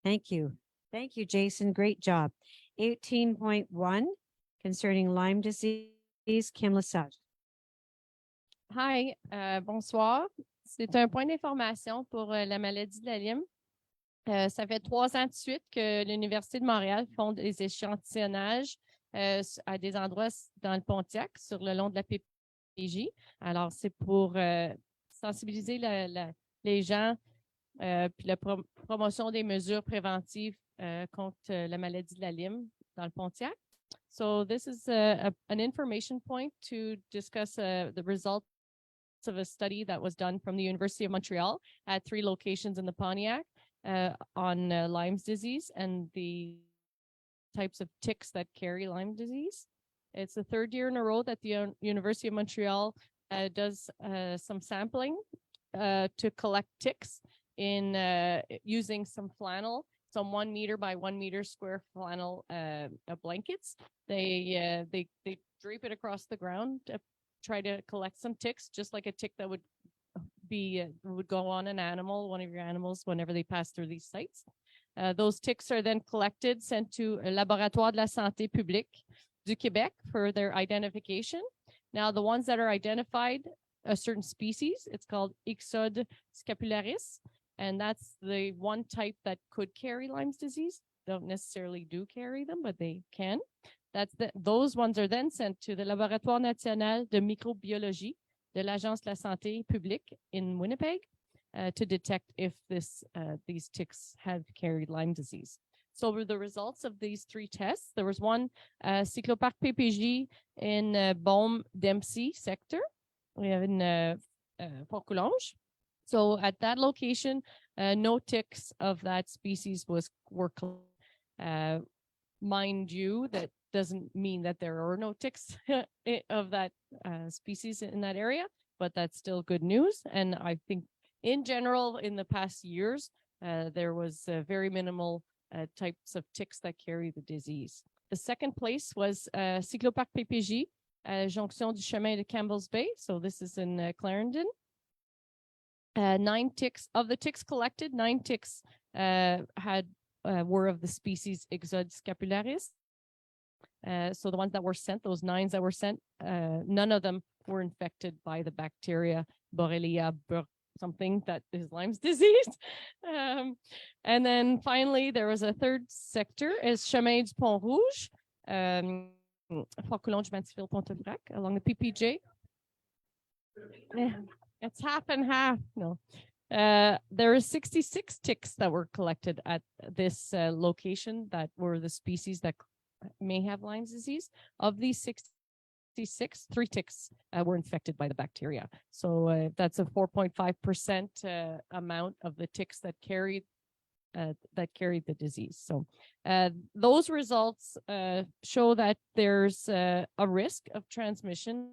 Thank you. Thank you, Jason. Great job. 18.1 concerning Lyme disease. Kim Lesage. Hi, bonsoir. C'est un point d'information pour la maladie de la Lyme. Ça fait 3 ans de suite que l'Université de Montréal font des échantillonnages à des endroits dans le Pontiac, sur le long de la PPJ. Alors, c'est pour sensibiliser les gens puis la promotion des mesures préventives contre la maladie de la Lyme dans le Pontiac. So this is an information point to discuss the results of a study that was done from the University of Montreal at 3 locations in the Pontiac on Lyme's disease and the types of ticks that carry Lyme disease. It's the 3rd year in a row that the University of Montreal does some sampling to collect ticks in using some flannel, some 1 meter by 1 meter square flannel blankets. They drape it across the ground to try to collect some ticks, just like a tick that would go on an animal, one of your animals, whenever they pass through these sites. Those ticks are then collected, sent to a Laboratoire de la Santé Publique du Québec for their identification. Now, the ones that are identified, a certain species, it's called Ixodes scapularis, and that's the one type that could carry Lyme's disease. Don't necessarily do carry them, but they can. Those ones are then sent to the Laboratoire National de Microbiologie de l'Agence de la Santé Publique in Winnipeg to detect if these ticks have carried Lyme disease. So were the results of these 3 tests. There was one Cycloparc PPJ in Beaume-Dempsey sector in Fort-Coulonge. So at that location, no ticks of that species were mind you, that doesn't mean that there are no ticks of that species in that area, but that's still good news. And I think in general, in the past years, there was very minimal types of ticks that carry the disease. The second place was Cycloparc PPJ, Jonction du Chemin de Campbell's Bay. So this is in Clarendon. 9 ticks of the ticks collected, 9 ticks were of the species Ixodes scapularis. So the ones that were sent, those 9 that were sent, none of them were infected by the bacteria Borrelia something that is Lyme's disease. And then finally, there was a 3rd sector, is Chemin du Pont Rouge, Fort-Coulonge, Mantiville, Pontefract, along the PPJ. It's half and half. No. There are 66 ticks that were collected at this location that were the species that may have Lyme's disease. Of these 66, 3 ticks were infected by the bacteria. So that's a 4.5% amount of the ticks that carried the disease. So those results show that there's a risk of transmission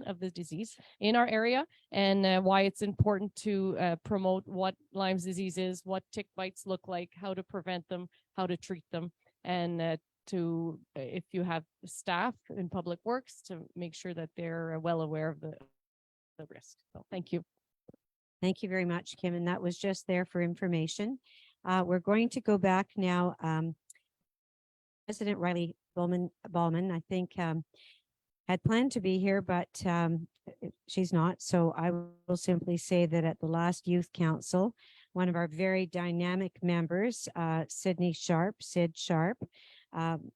of the disease in our area, and why it's important to promote what Lyme's disease is, what tick bites look like, how to prevent them, how to treat them, and if you have staff in public works, to make sure that they're well aware of the risk. So thank you. Thank you very much, Kim. And that was just there for information. We're going to go back now. President Riley Ballman, I think, had planned to be here, but she's not. So I will simply say that at the last Youth Council, one of our very dynamic members, Sid Sharp,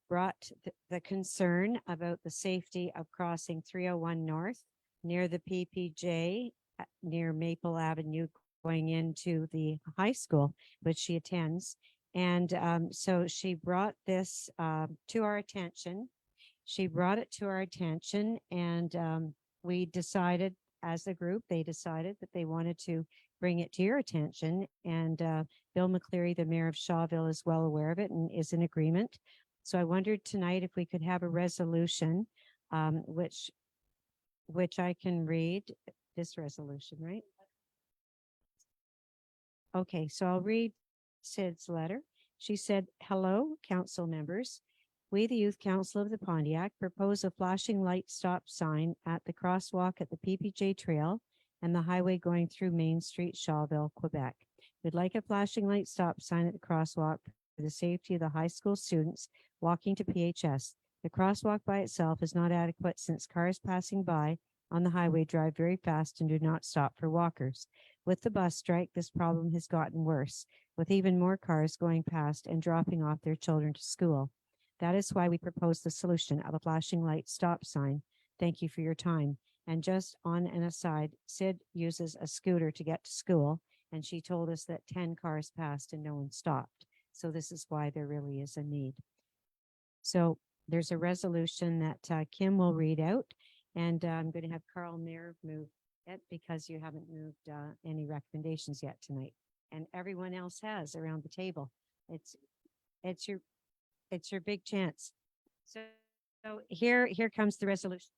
brought the concern about the safety of crossing 301 North near the PPJ, near Maple Avenue, going into the high school, which she attends. And so she brought this to our attention. She brought it to our attention, and we decided as a group, they decided that they wanted to bring it to your attention. And Bill McCleary, the mayor of Shawville, is well aware of it and is in agreement. So I wondered tonight if we could have a resolution, which I can read. This resolution, right? Okay, so I'll read Sid's letter. She said, "Hello, council members. We, the Youth Council of the Pontiac, propose a flashing light stop sign at the crosswalk at the PPJ Trail and the highway going through Main Street, Shawville, Quebec. We'd like a flashing light stop sign at the crosswalk for the safety of the high school students walking to PHS. The crosswalk by itself is not adequate since cars passing by on the highway drive very fast and do not stop for walkers. With the bus strike, this problem has gotten worse, with even more cars going past and dropping off their children to school. That is why we propose the solution of a flashing light stop sign. Thank you for your time." And just on an aside, Sid uses a scooter to get to school, and she told us that 10 cars passed and no one stopped. So this is why there really is a need. So there's a resolution that Kim will read out, and I'm going to have Carl Mayer move it because you haven't moved any recommendations yet tonight, and everyone else has around the table. It's your big chance. So here comes the resolution.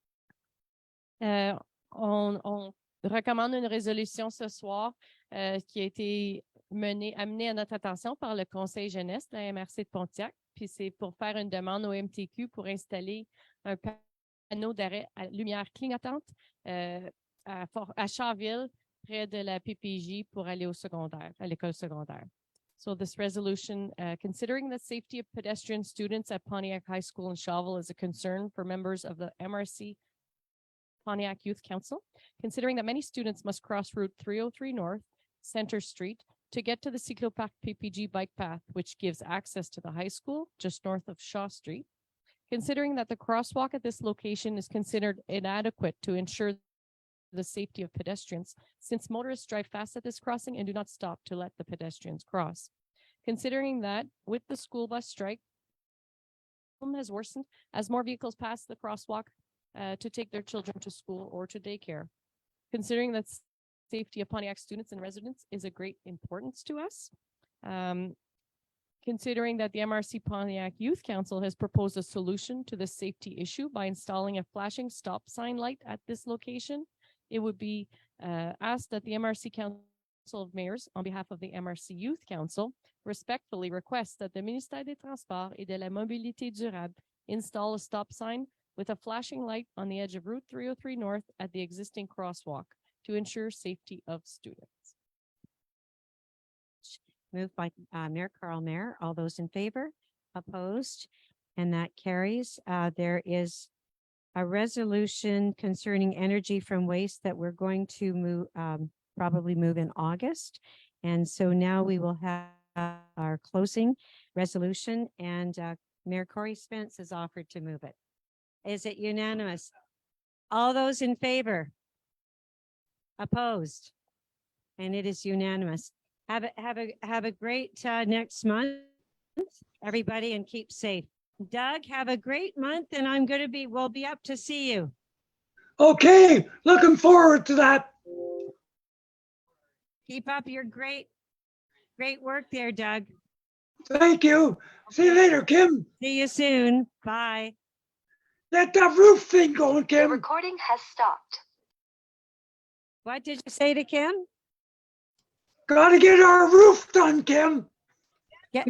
On recommande une résolution ce soir qui a été amenée à notre attention par le conseil jeunesse de la MRC de Pontiac. Puis c'est pour faire une demande au MTQ pour installer un panneau d'arrêt à lumière clignotante à Shawville, près de la PPJ, pour aller au secondaire, à l'école secondaire. So this resolution, considering the safety of pedestrian students at Pontiac High School in Shawville is a concern for members of the MRC Pontiac Youth Council, considering that many students must cross Route 303 North, Center Street, to get to the Cyclopark PPG bike path, which gives access to the high school just north of Shaw Street, considering that the crosswalk at this location is considered inadequate to ensure the safety of pedestrians, since motorists drive fast at this crossing and do not stop to let the pedestrians cross. Considering that with the school bus strike, has worsened as more vehicles pass the crosswalk to take their children to school or to daycare. Considering that safety of Pontiac students and residents is a great importance to us. Considering that the MRC Pontiac Youth Council has proposed a solution to the safety issue by installing a flashing stop sign light at this location, it would be asked that the MRC Council of Mayors, on behalf of the MRC Youth Council, respectfully request that the Ministère des Transports et de la Mobilité Durable install a stop sign with a flashing light on the edge of Route 303 North at the existing crosswalk to ensure safety of students. Moved by Mayor Carl Mayer. All those in favor? Opposed? And that carries. There is a resolution concerning energy from waste that we're going to move, probably move in August. And so now we will have our closing resolution, and Mayor Corey Spence has offered to move it. Is it unanimous? All those in favor? Opposed? And it is unanimous. Have a great next month, everybody, and keep safe. Doug, have a great month, and we'll be up to see you. Okay, looking forward to that. Keep up your great work there, Doug. Thank you. See you later, Kim. See you soon. Bye. Get that roof thing going, The Kim. recording has stopped. What did you say to Kim? Gotta get our roof done, Kim. Yeah.